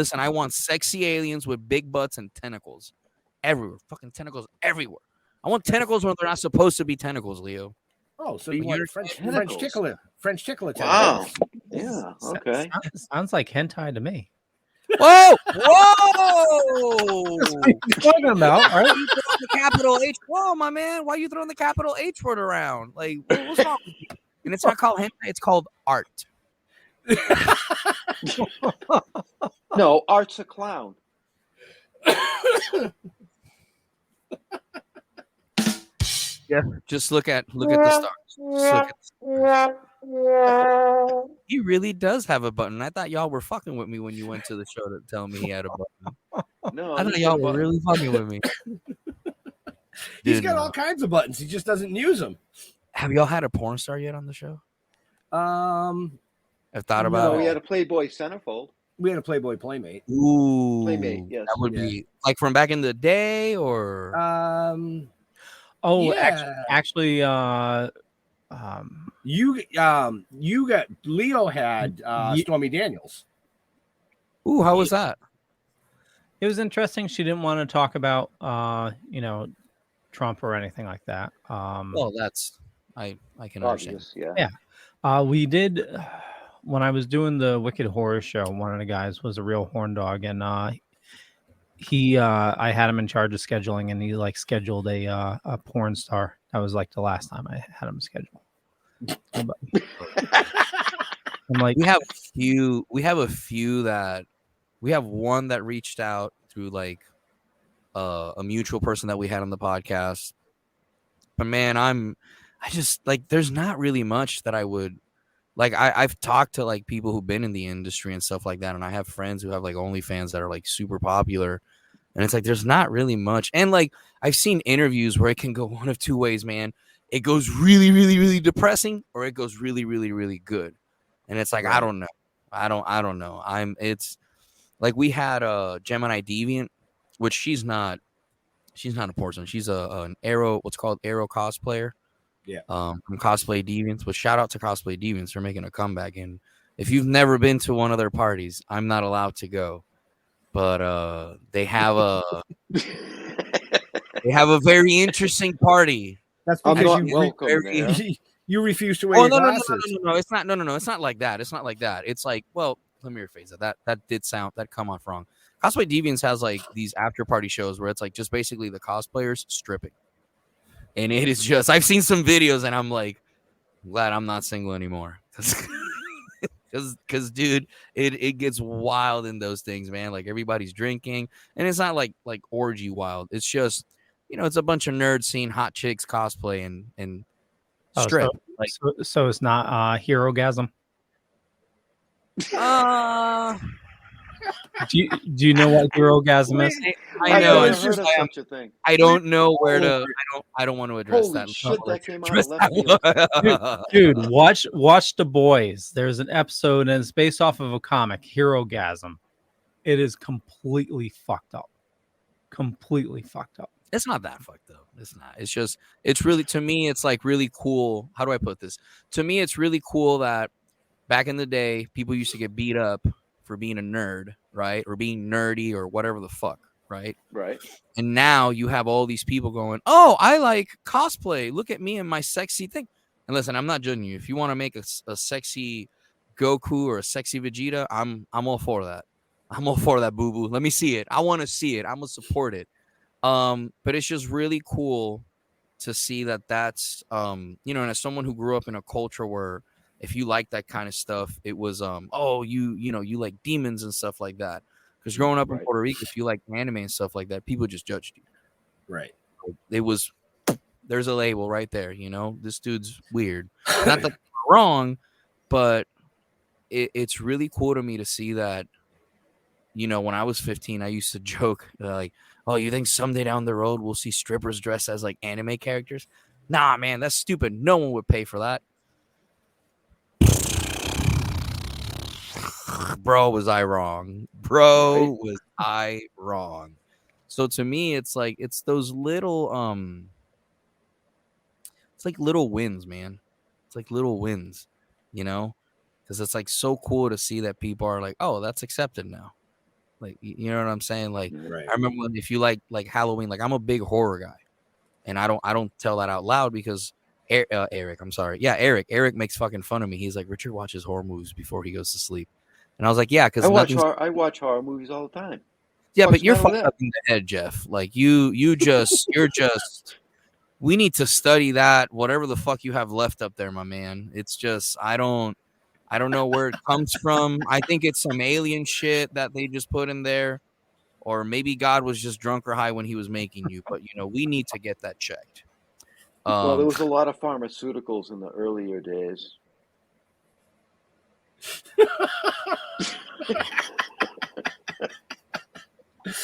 sexy aliens with big butts and tentacles everywhere. Fucking tentacles everywhere. I want tentacles when they're not supposed to be tentacles, Leo. Oh, so you want French tickler. Wow. Yeah. Okay. Sounds like hentai to me. Whoa! Whoa! What are you talking about? All right? You throwing the capital H. Whoa, my man. Why are you throwing the capital H word around? Like, what's wrong with you? And it's not called hentai. It's called art. No, Art's a clown. Yeah, just look at the stars. He really does have a button. I thought y'all were fucking with me when you went to the show to tell me he had a button. No, I thought y'all were really fucking with me. He's got all kinds of buttons. He just doesn't use them. Have y'all had a porn star yet on the show? I've thought about No, it. we had a Playboy centerfold. We had a Playboy Playmate. Ooh, Playmate, yes. That would be like from back in the day, or actually, you got Leo had Stormy Daniels. Ooh, how was that? It was interesting. She didn't want to talk about Trump or anything like that. Well, that's I can understand. We did when I was doing the Wicked Horror Show. One of the guys was a real horn dog, and I had him in charge of scheduling, and he like scheduled a porn star. That was like the last time I had him schedule. I'm like, we have a few that we have one that reached out through like a mutual person that we had on the podcast. But man, I just like, there's not really much that I would like. I've talked to like people who've been in the industry and stuff like that, and I have friends who have like OnlyFans that are like super popular, and it's like there's not really much. And like I've seen interviews where it can go one of two ways, man. It goes really, really, really depressing, or it goes really, really, really good. And it's like, right. I don't know. I don't know. It's like we had a Gemini Deviant, which she's not a person. She's an what's called Arrow cosplayer. Yeah. From Cosplay Deviants. But shout out to Cosplay Deviants for making a comeback. And if you've never been to one of their parties, I'm not allowed to go. But they have a very interesting party. That's because you refuse to wear your glasses. No. It's not. No. It's not like that. It's not like that. It's like, well, let me rephrase that. That come off wrong. Cosplay Deviants has like these after party shows where it's like just basically the cosplayers stripping, and it is just. I've seen some videos and I'm like, glad I'm not single anymore, because dude, it gets wild in those things, man. Like everybody's drinking, and it's not like orgy wild. It's just, it's a bunch of nerds seeing hot chicks cosplay and strip. So it's not Herogasm. Do you know what Herogasm is? I know. It's just such a thing. I don't know where to. I don't want to address Holy that. Shit, that came out of left field. Dude, watch The Boys. There's an episode and it's based off of a comic, Herogasm. It is completely fucked up. Completely fucked up. It's not that fucked up. It's not. It's just, it's really, to me, it's like really cool. How do I put this? To me, it's really cool that back in the day, people used to get beat up for being a nerd, right? Or being nerdy or whatever the fuck, right? Right. And now you have all these people going, oh, I like cosplay. Look at me and my sexy thing. And listen, I'm not judging you. If you want to make a sexy Goku or a sexy Vegeta, I'm all for that. I'm all for that, boo-boo. Let me see it. I want to see it. I'm going to support it. But it's just really cool to see that's, and as someone who grew up in a culture where if you like that kind of stuff, it was, you like demons and stuff like that. Because growing up in Puerto Rico, if you like anime and stuff like that, people just judged you. Right. It was, there's a label right there, this dude's weird. Not that wrong, but it's really cool to me to see that, when I was 15, I used to joke like, oh, you think someday down the road we'll see strippers dressed as like anime characters? Nah, man, that's stupid. No one would pay for that. Bro, was I wrong? So to me, it's like, it's those little, it's like little wins, man. It's like little wins, you know, because it's like so cool to see that people are like, oh, that's accepted now. Like, you know what I'm saying? Like, Right. I remember if you like Halloween, like I'm a big horror guy, and I don't tell that out loud because Eric, I'm sorry. Yeah, Eric makes fucking fun of me. He's like, Richard watches horror movies before he goes to sleep. And I was like, yeah, because I watch horror movies all the time. Yeah, but you're fucked up in the head, Jeff. Like you're just we need to study that, whatever the fuck you have left up there, my man. It's just I don't know where it comes from. I think it's some alien shit that they just put in there. Or maybe God was just drunk or high when he was making you. But, we need to get that checked. Well, there was a lot of pharmaceuticals in the earlier days.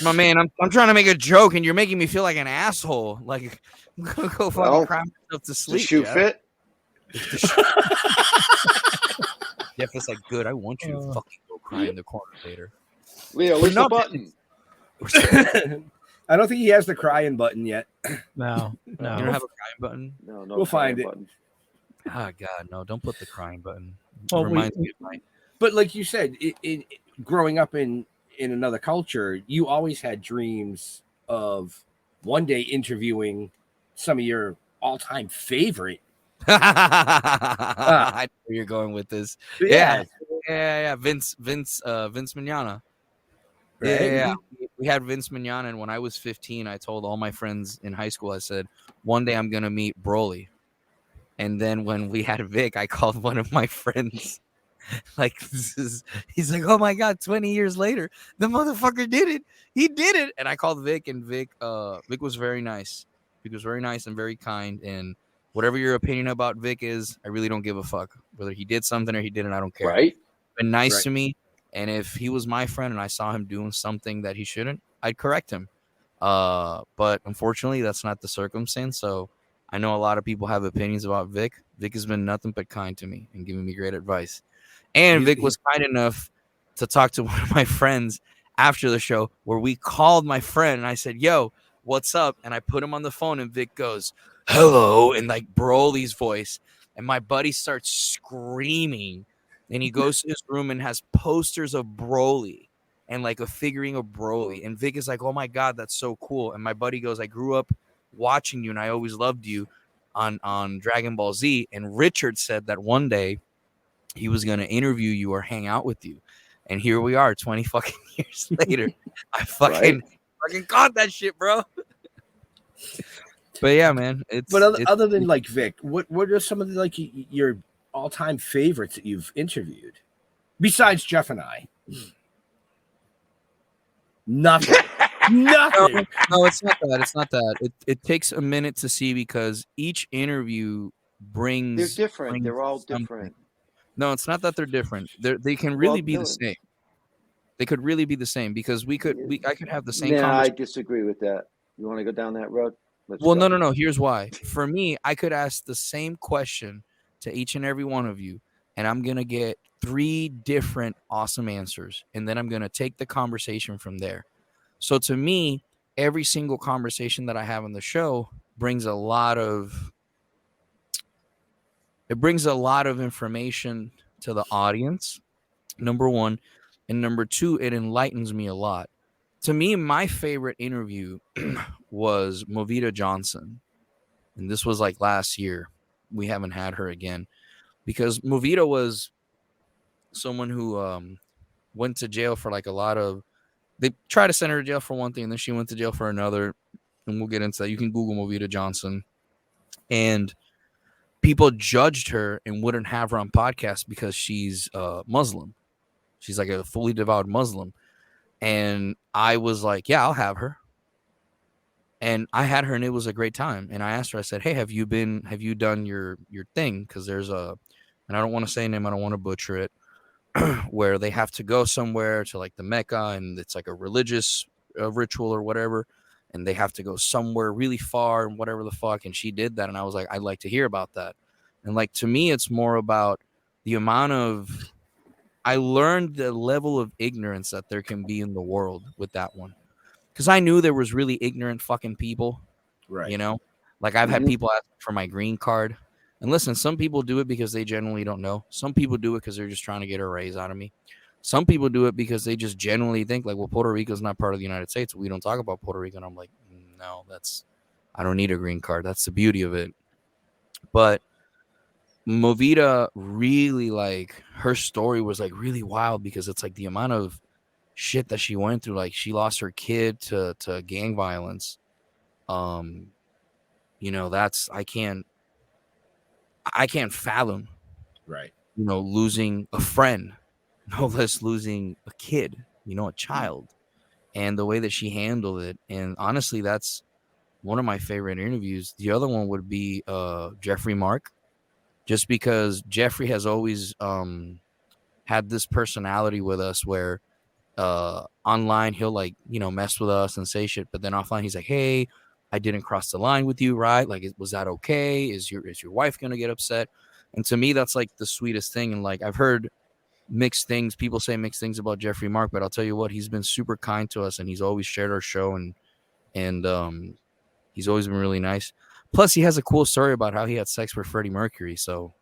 My man, I'm trying to make a joke, and you're making me feel like an asshole. Like, I'm going to go fucking cry myself to sleep. The shoe fit? Jeff is like, good. I want you to fucking go cry in the corner later. Leo, where's the button? I don't think he has the crying button yet. No. You don't have a crying button? No. We'll find it. Button. Oh, God, no. Don't put the crying button. Well, Reminds me of mine. But like you said, growing up in another culture, you always had dreams of one day interviewing some of your all-time favorite. I know where you're going with this. Yeah. Vince Mignogna. Right? Yeah. We had Vince Mignogna, and when I was 15, I told all my friends in high school, I said, one day I'm gonna meet Broly. And then when we had Vic, I called one of my friends. Like, he's like, oh my God, 20 years later, the motherfucker did it. He did it. And I called Vic, and Vic was very nice. Vic was very nice and very kind. And whatever your opinion about Vic is, I really don't give a fuck. Whether he did something or he didn't, I don't care. Right. He's been nice to me. And if he was my friend and I saw him doing something that he shouldn't, I'd correct him. But unfortunately, that's not the circumstance. So I know a lot of people have opinions about Vic. Vic has been nothing but kind to me and giving me great advice. And Vic was kind enough to talk to one of my friends after the show where we called my friend and I said, yo, what's up? And I put him on the phone and Vic goes, hello, in like Broly's voice. And my buddy starts screaming. And he goes to his room and has posters of Broly and like a figurine of Broly. And Vic is like, oh my God, that's so cool. And my buddy goes, I grew up watching you and I always loved you on Dragon Ball Z. And Richard said that one day he was going to interview you or hang out with you. And here we are 20 fucking years later. I fucking caught that shit, bro. But yeah, man. Other than like Vic, what are some of the, like your all-time favorites that you've interviewed besides Jeff and I? Nothing. Nothing. No, it's not that. It's not that. It takes a minute to see because each interview brings. They're different. They're all different. No, it's not that they're different. They can really be the same. They could really be the same because I could have the same. Yeah, I disagree with that. You want to go down that road? No. Here's why. For me, I could ask the same question to each and every one of you, and I'm gonna get 3 different awesome answers, and then I'm gonna take the conversation from there. So to me, every single conversation that I have on the show brings a lot of information to the audience, number one. And number 2, it enlightens me a lot. To me, my favorite interview was Movita Johnson. And this was like last year. We haven't had her again. Because Movita was someone who went to jail for like a lot of... They tried to send her to jail for one thing, and then she went to jail for another. And we'll get into that. You can Google Movita Johnson. And people judged her and wouldn't have her on podcasts because she's Muslim. She's like a fully devout Muslim. And I was like, yeah, I'll have her. And I had her and it was a great time. And I asked her, I said, hey, have you done your thing? Because there's and I don't want to say a name, I don't want to butcher it, where they have to go somewhere to like the Mecca and it's like a religious ritual or whatever. And they have to go somewhere really far and whatever the fuck. And she did that. And I was like, I'd like to hear about that. And like, to me, it's more about the amount of... I learned the level of ignorance that there can be in the world with that one. Because I knew there was really ignorant fucking people. Right. You know? Like I've had people ask for my green card. And listen, some people do it because they genuinely don't know. Some people do it because they're just trying to get a raise out of me. Some people do it because they just genuinely think like, well, Puerto Rico is not part of the United States. We don't talk about Puerto Rico. And I'm like, no, I don't need a green card. That's the beauty of it. But Movida really, like, her story was like really wild because it's like the amount of shit that she went through. Like she lost her kid to gang violence. You know, that's I can't fathom, right? You know, losing a friend, no less losing a kid, you know, a child, and the way that she handled it. And honestly, that's one of my favorite interviews. The other one would be Jeffrey Mark, just because Jeffrey has always had this personality with us where online he'll like, you know, mess with us and say shit, but then offline he's like, hey, I didn't cross the line with you, right? Like, was that okay? Is your wife gonna get upset? And to me, that's like the sweetest thing. And like, I've heard mixed things. People say mixed things about Jeffrey Mark, but I'll tell you what, he's been super kind to us, and he's always shared our show, and he's always been really nice. Plus, he has a cool story about how he had sex with Freddie Mercury. So,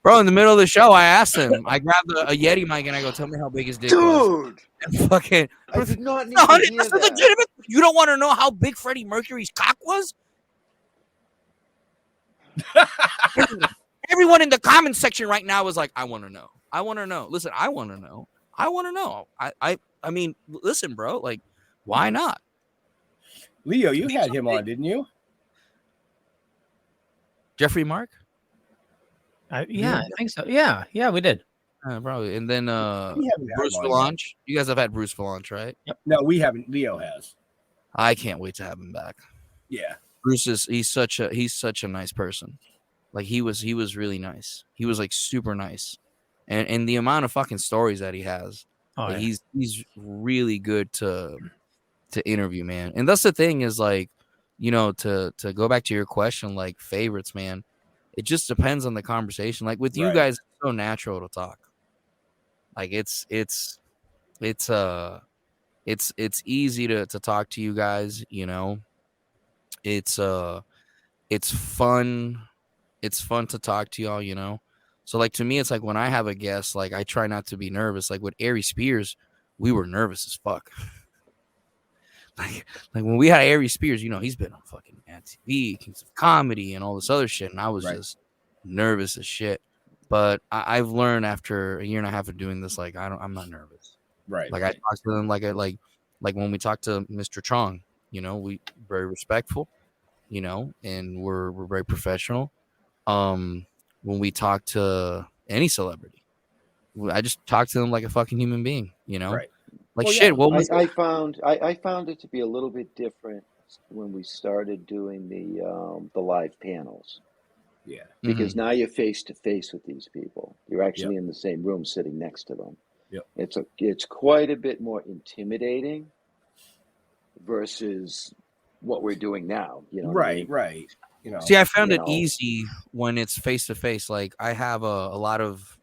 bro, in the middle of the show, I asked him. I grabbed a Yeti mic and I go, "Tell me how big his dick was." Dude, and fucking, I did not need to hear that. Legitimate. You don't want to know how big Freddie Mercury's cock was? Everyone in the comment section right now is like, "I want to know. I want to know." Listen, I want to know. I want to know. I mean, listen, bro. Like, why not? Leo, you had him on, didn't you? Jeffrey Mark? Yeah, I think so. Yeah, we did. Probably. And then Bruce Valanche. You guys have had Bruce Valanche, right? Yep. No, we haven't. Leo has. I can't wait to have him back. Yeah. Bruce he's such a nice person. Like he was really nice. He was like super nice. And the amount of fucking stories that he has. Like, he's really good to interview, man. And that's the thing is, like, you know, to go back to your question, like favorites, man, it just depends on the conversation. Like with you guys, it's so natural to talk. Like it's easy to talk to you guys, you know. It's fun. It's fun to talk to y'all, you know. So like to me, it's like when I have a guest, like I try not to be nervous. Like with Ari Spears, we were nervous as fuck. like when we had Ari Spears, you know, he's been on fucking TV, Kings of Comedy, and all this other shit, and I was just nervous as shit. But I've learned after a year and a half of doing this, like I'm not nervous. Right. Like I talk to them like when we talk to Mr. Chong, you know, we very respectful, you know, and we're very professional. When we talk to any celebrity, I just talk to them like a fucking human being, you know. Right. Like I found it to be a little bit different when we started doing the live panels. Yeah. Because now you're face to face with these people. You're actually in the same room sitting next to them. Yeah. It's quite a bit more intimidating versus what we're doing now. You know. Right. You know, see, I found it easy when it's face to face. Like I have a lot of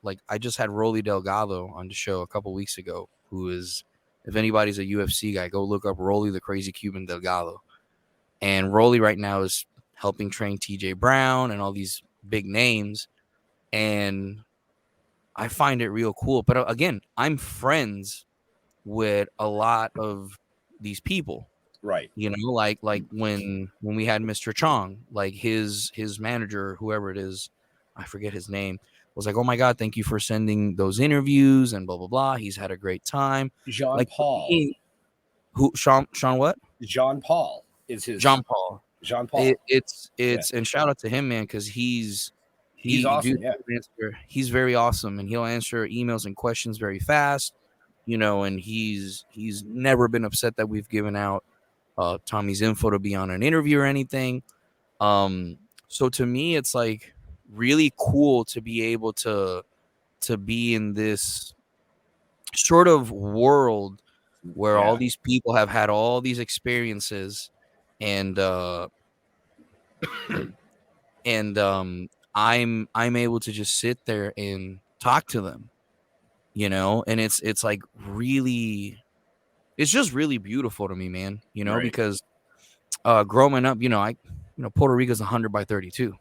like I just had Rolly Delgado on the show a couple weeks ago, who is, if anybody's a UFC guy, go look up Rolly the Crazy Cuban Delgado. And Rolly right now is helping train TJ Brown and all these big names. And I find it real cool. But again, I'm friends with a lot of these people. Right. You know, like when we had Mr. Chong, like his manager, whoever it is, I forget his name, was like, "Oh my God, thank you for sending those interviews and blah, blah, blah. He's had a great time." Jean like, Paul. Who Sean what? Jean Paul is his Jean Paul. Jean Paul. It's and shout out to him, man, because he's awesome. He's very awesome, and he'll answer emails and questions very fast, you know, and he's never been upset that we've given out Tommy's info to be on an interview or anything. So to me, it's like really cool to be able to be in this sort of world where all these people have had all these experiences, and I'm able to just sit there and talk to them, you know, and it's like really, it's just really beautiful to me, man. You know, Right. because growing up, Puerto Rico's 100 by 32.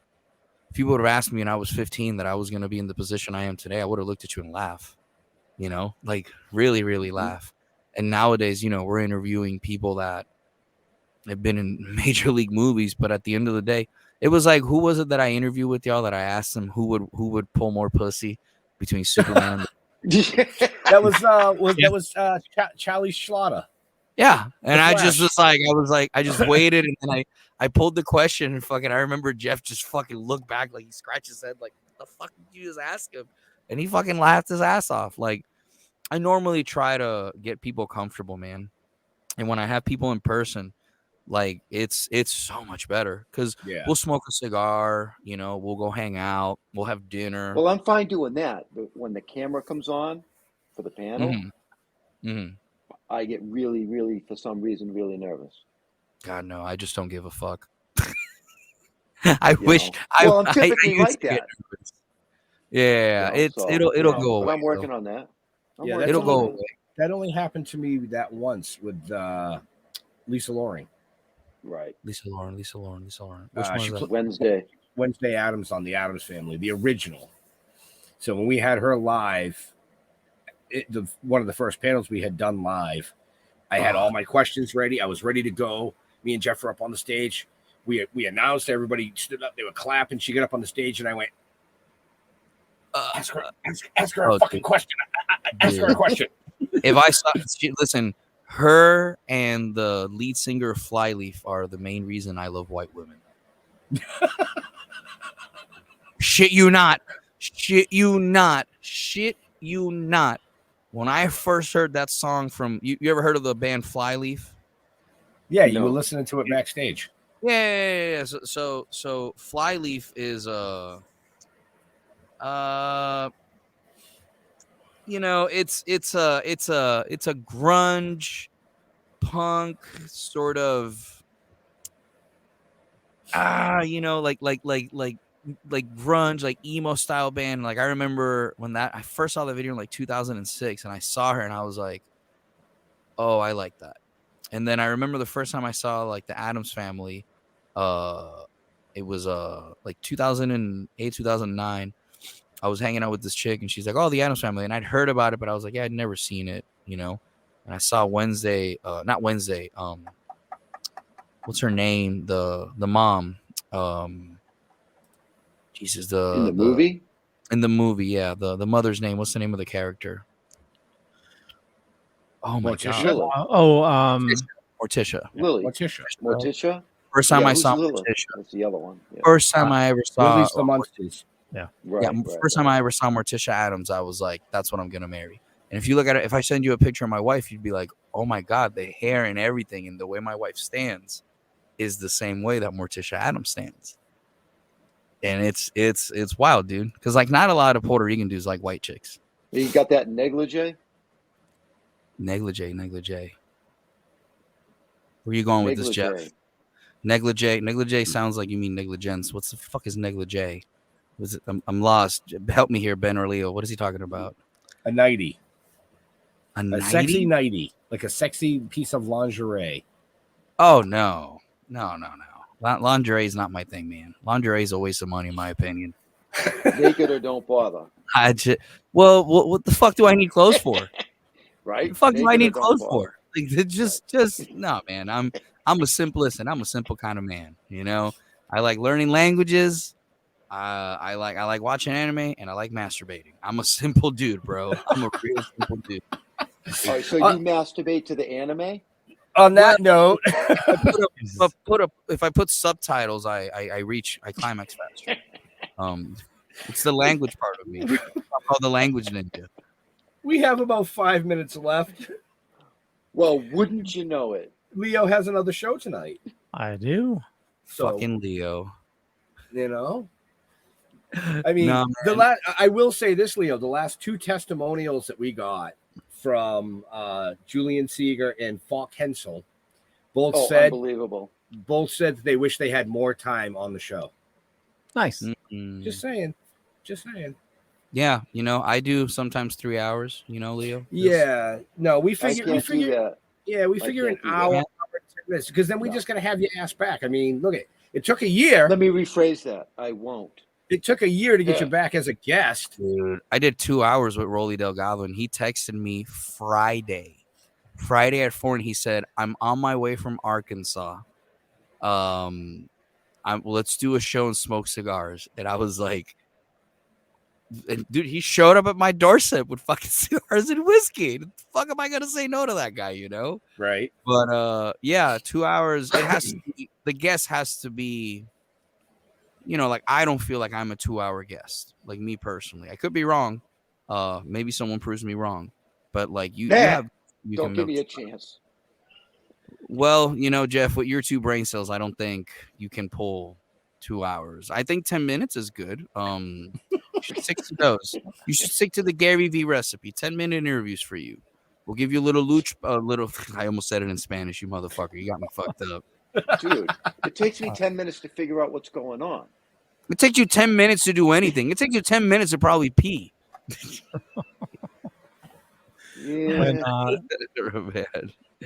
If you would have asked me when I was 15 that I was going to be in the position I am today, I would have looked at you and laughed. You know, like really, really laugh. And nowadays, we're interviewing people that have been in major league movies, but at the end of the day, it was like, who was it that I interviewed with y'all that I asked them who would pull more pussy between Superman and that was Charlie Schlatter. Yeah. And I Flash. just was like, I just waited, and then I pulled the question, and fucking, I remember Jeff just fucking looked back, like he scratched his head, like, the fuck did you just ask him? And he fucking laughed his ass off. Like, I normally try to get people comfortable, man. And when I have people in person, like, it's so much better, because we'll smoke a cigar, we'll go hang out, we'll have dinner. Well, I'm fine doing that, but when the camera comes on for the panel, I get really, really, for some reason, really nervous. God, no, I just don't give a fuck. I wish. Well, I'm typically like that. Yeah, it'll go away. But I'm working on that. It'll go away. That only happened to me that once with Lisa Loring. Right. Lisa Loring. Which one she was that? Wednesday Addams on the Addams Family, the original. So when we had her live, one of the first panels we had done live, I had all my questions ready. I was ready to go. Me and Jeff were up on the stage. We announced, everybody stood up. They were clapping. She got up on the stage, and I went, ask her a fucking question. Ask her a question. If I saw, listen, her and the lead singer of Flyleaf are the main reason I love white women. Shit you not. When I first heard that song from you ever heard of the band Flyleaf? Yeah, you were listening to it backstage. Yeah. So Flyleaf is it's a grunge punk sort of like grunge, like emo style band. Like, I remember when I first saw the video in like 2006, and I saw her and I was like, oh, I like that. And then I remember the first time I saw like the Addams Family, it was like 2008, 2009. I was hanging out with this chick, and she's like, oh, the Addams Family. And I'd heard about it, but I was like, yeah, I'd never seen it, And I saw not Wednesday. What's her name? The mom. Jesus, in the movie? In the movie, yeah. The mother's name. What's the name of the character? Oh my god. Morticia. Lily. Morticia. First time I saw Lily? Morticia. That's the other one. Yeah. First time I ever saw Lily's the Munsters. First time I ever saw Morticia Addams, I was like, that's what I'm gonna marry. And if you look at it, if I send you a picture of my wife, you'd be like, oh my god, the hair and everything and the way my wife stands is the same way that Morticia Addams stands. And it's wild, dude. Because like not a lot of Puerto Rican dudes like white chicks. You got that negligee? Negligee. Where you going with this, Jeff? Negligee sounds like you mean negligence. What's the fuck is negligee? Was it? I'm lost. Help me here, Ben or Leo. What is he talking about? A nightie. A sexy nightie, like a sexy piece of lingerie. Oh no. Lingerie is not my thing, man. Lingerie is a waste of money, in my opinion. Naked or don't bother. Well, what the fuck do I need clothes for? Right? What the fuck do I need clothes for? Like, just no, man. I'm a simplest, and I'm a simple kind of man. I like learning languages. I like watching anime, and I like masturbating. I'm a simple dude, bro. I'm a real simple dude. All right, so you masturbate to the anime? On that note, if I put subtitles, I climax faster. It's the language part of me. I'm called the language ninja. We have about 5 minutes left. Well, wouldn't you know it? Leo has another show tonight. I do. Fucking Leo. I mean, I will say this, Leo. The last two testimonials that we got from Julian Seeger and Falk Hensel both said unbelievable. Both said that they wish they had more time on the show. Nice. Mm-hmm. Just saying. Yeah, I do sometimes 3 hours. Leo. Yeah. No, we figured. Yeah, we figure an hour, 10 minutes, because then we No. just got to have your ass back. I mean, look, it took a year. Let me rephrase that. I won't. It took a year to get you back as a guest. Dude, I did 2 hours with Rolly Delgado, and he texted me Friday at 4, and he said, "I'm on my way from Arkansas. Let's do a show and smoke cigars." And I was like, dude, he showed up at my doorstep with fucking cigars and whiskey. The fuck am I gonna say no to that guy, you know? Right. But yeah, 2 hours. It has to be, the guest has to be, you know, like I don't feel like I'm a 2-hour guest, like me personally. I could be wrong. Maybe someone proves me wrong, but like you have. Don't give me a chance. Well, you know, Jeff, with your 2 brain cells, I don't think you can pull 2 hours. I think 10 minutes is good. You should stick to those. You should stick to the Gary V recipe. 10-minute interviews for you. We'll give you a little I almost said it in Spanish, you motherfucker. You got me fucked up. Dude, it takes me 10 minutes to figure out what's going on. It takes you 10 minutes to do anything. It takes you 10 minutes to probably pee. Yeah.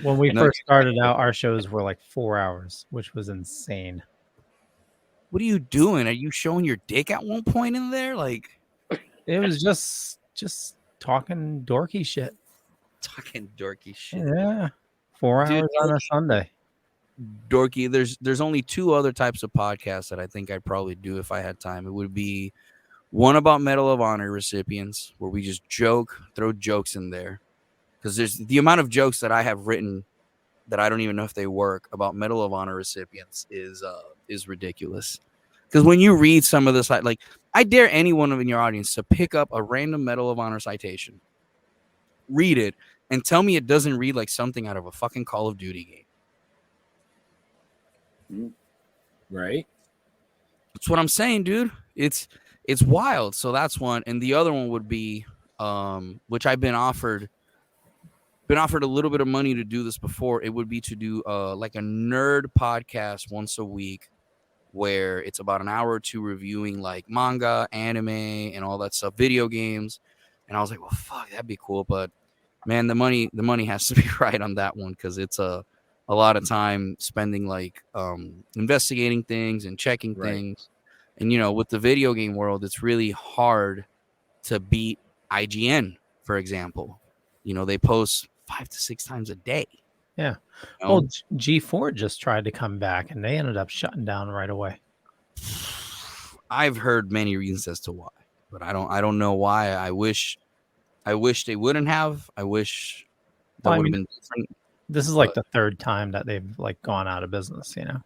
When we first started out, our shows were like 4 hours, which was insane. What are you doing? Are you showing your dick at one point in there? Like, it was just talking dorky shit. Talking dorky shit. Yeah. 4 hours on a Sunday. Dorky. There's only 2 other types of podcasts that I think I'd probably do if I had time. It would be one about Medal of Honor recipients, where we just throw jokes in there. Because there's the amount of jokes that I have written that I don't even know if they work about Medal of Honor recipients is ridiculous. Because when you read some of this, like I dare anyone in your audience to pick up a random Medal of Honor citation, read it, and tell me it doesn't read like something out of a fucking Call of Duty game. Right. That's what I'm saying, dude. It's wild. So that's one. And the other one would be, which I've been offered a little bit of money to do this before. It would be to do like a nerd podcast once a week, where it's about an hour or 2 reviewing like manga, anime, and all that stuff, video games. And I was like, well, fuck, that'd be cool. But man, the money has to be right on that one, because it's a lot of time spending like investigating things and checking things. And you know, with the video game world, it's really hard to beat IGN, for example. You know, they post 5 to 6 times a day. Yeah. You know? Well, G4 just tried to come back, and they ended up shutting down right away. I've heard many reasons as to why, but I don't know why. I wish they wouldn't have. I wish that would have been different. This is like the 3rd time that they've like gone out of business, you know.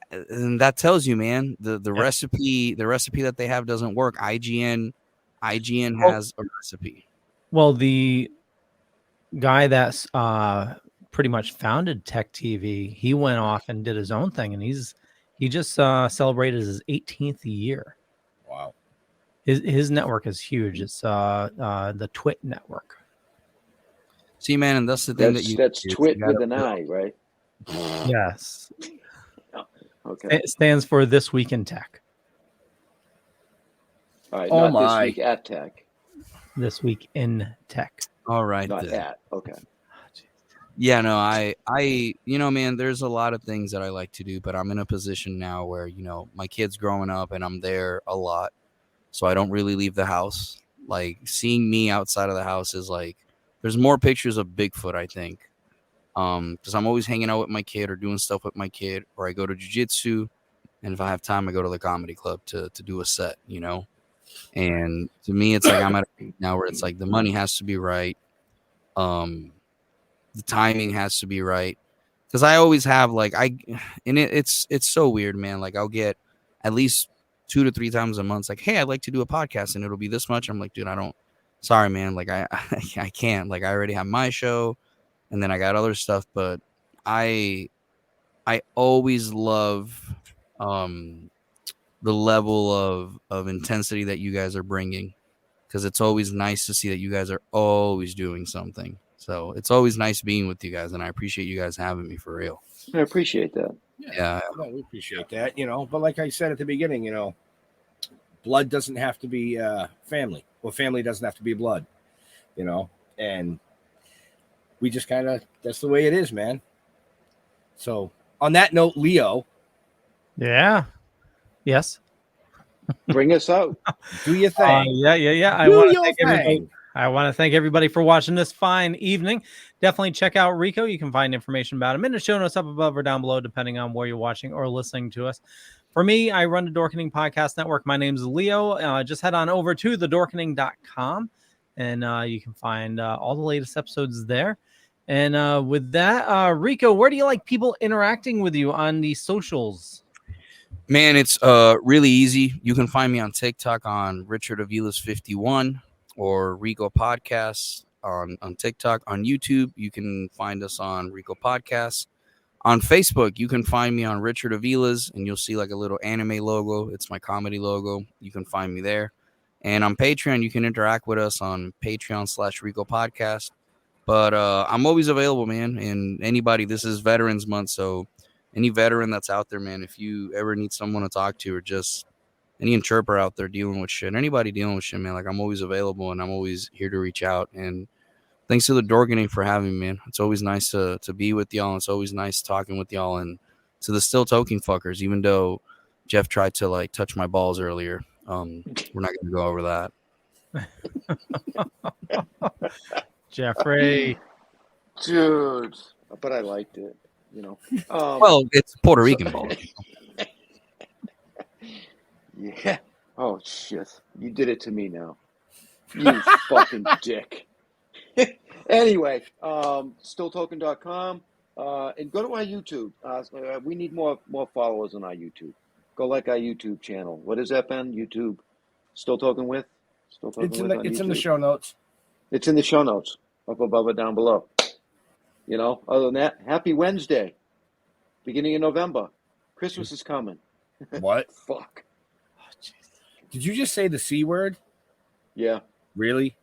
And that tells you, man, the recipe that they have doesn't work. IGN has a recipe. Well, the guy that's pretty much founded Tech TV, he went off and did his own thing, and he just celebrated his 18th year. Wow. His network is huge. It's the Twit network. See, man, and that's the thing that's Twit with an I, right? Yes. Okay. It stands for This Week in Tech. All right. Not This Week at Tech. This Week in Tech. All right. Not at. Okay. Yeah, no, I, you know, man, there's a lot of things that I like to do, but I'm in a position now where, you know, my kid's growing up and I'm there a lot. So I don't really leave the house. Like, seeing me outside of the house is like, there's more pictures of Bigfoot, I think. Because I'm always hanging out with my kid or doing stuff with my kid, or I go to jiu-jitsu, and if I have time, I go to the comedy club to do a set, you know. And to me, it's like I'm at a point now where it's like the money has to be right, the timing has to be right, because I always have like it's so weird, man. Like I'll get at least 2 to 3 times a month, like, hey, I'd like to do a podcast, and it'll be this much. I'm like, dude, sorry, man, like I can't. Like I already have my show. And then I got other stuff, but I always love the level of intensity that you guys are bringing, because it's always nice to see that you guys are always doing something. So it's always nice being with you guys, and I appreciate you guys having me, for real. I appreciate that. Yeah. No, we appreciate that, you know. But like I said at the beginning, you know, blood doesn't have to be family. Well, family doesn't have to be blood, you know. And we just kind of, that's the way it is, man. So on that note, Leo. Yeah. Yes. Bring us out. Do your thing. Yeah. I want to thank everybody for watching this fine evening. Definitely check out Rico. You can find information about him in the show notes up above or down below, depending on where you're watching or listening to us. For me, I run the Dorkening Podcast Network. My name's Leo. Just head on over to thedorkening.com, and you can find all the latest episodes there. And with that, Rico, where do you like people interacting with you on the socials? Man, it's really easy. You can find me on TikTok on Richard Aviles 51 or Rico Podcast on TikTok. On YouTube, you can find us on Rico Podcast. On Facebook, you can find me on Richard Aviles, and you'll see like a little anime logo. It's my comedy logo. You can find me there. And on Patreon, you can interact with us on Patreon/Rico Podcast. But I'm always available, man. And anybody, this is Veterans Month, so any veteran that's out there, man, if you ever need someone to talk to or just any interpreter out there dealing with shit, anybody dealing with shit, man, like I'm always available and I'm always here to reach out. And thanks to the Dorkening for having me, man. It's always nice to be with y'all. It's always nice talking with y'all. And to the Still Toking fuckers, even though Jeff tried to like touch my balls earlier, we're not going to go over that. Jeffrey. Dude. But I liked it, you know. Well, it's Puerto Rican balls. Yeah. Oh, shit. You did it to me now. You fucking dick. Anyway, stilltoking.com, and go to our YouTube. We need more followers on our YouTube. Go like our YouTube channel. What is that, Ben? YouTube, Still Toking with? Still Toking it's in the show notes. It's in the show notes, up above or down below. You know, other than that, happy Wednesday, beginning of November. Christmas is coming. What? Fuck. Oh, did you just say the C word? Yeah. Really?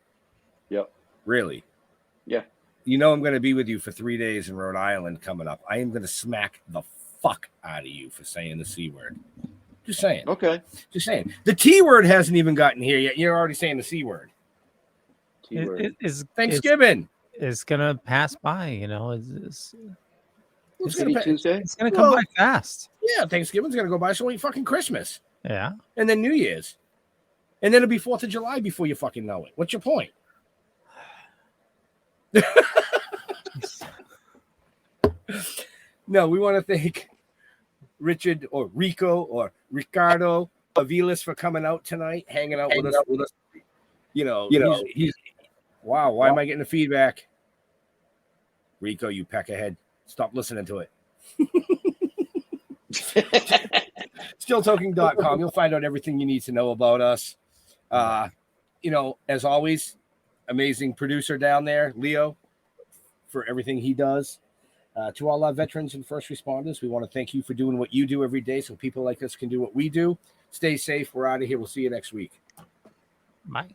Yep. Really? Yeah. You know I'm going to be with you for 3 days in Rhode Island coming up. I am going to smack the fuck out of you for saying the C word. Just saying. Okay. Just saying. The T word hasn't even gotten here yet. You're already saying the C word. T word. Thanksgiving. It's going to pass by, you know. It's Tuesday? It's going to come by fast. Yeah, Thanksgiving's going to go by, so ain't fucking Christmas. Yeah. And then New Year's. And then it'll be 4th of July before you fucking know it. What's your point? No, we want to thank Richard or Rico or Ricardo Aviles for coming out tonight, hanging out with us. You know, he's wow. Why am I getting the feedback? Rico, you peckerhead. Stop listening to it. StillToking.com. You'll find out everything you need to know about us. You know, as always, amazing producer down there, Leo, for everything he does. To all our veterans and first responders, we want to thank you for doing what you do every day so people like us can do what we do. Stay safe. We're out of here. We'll see you next week. Bye.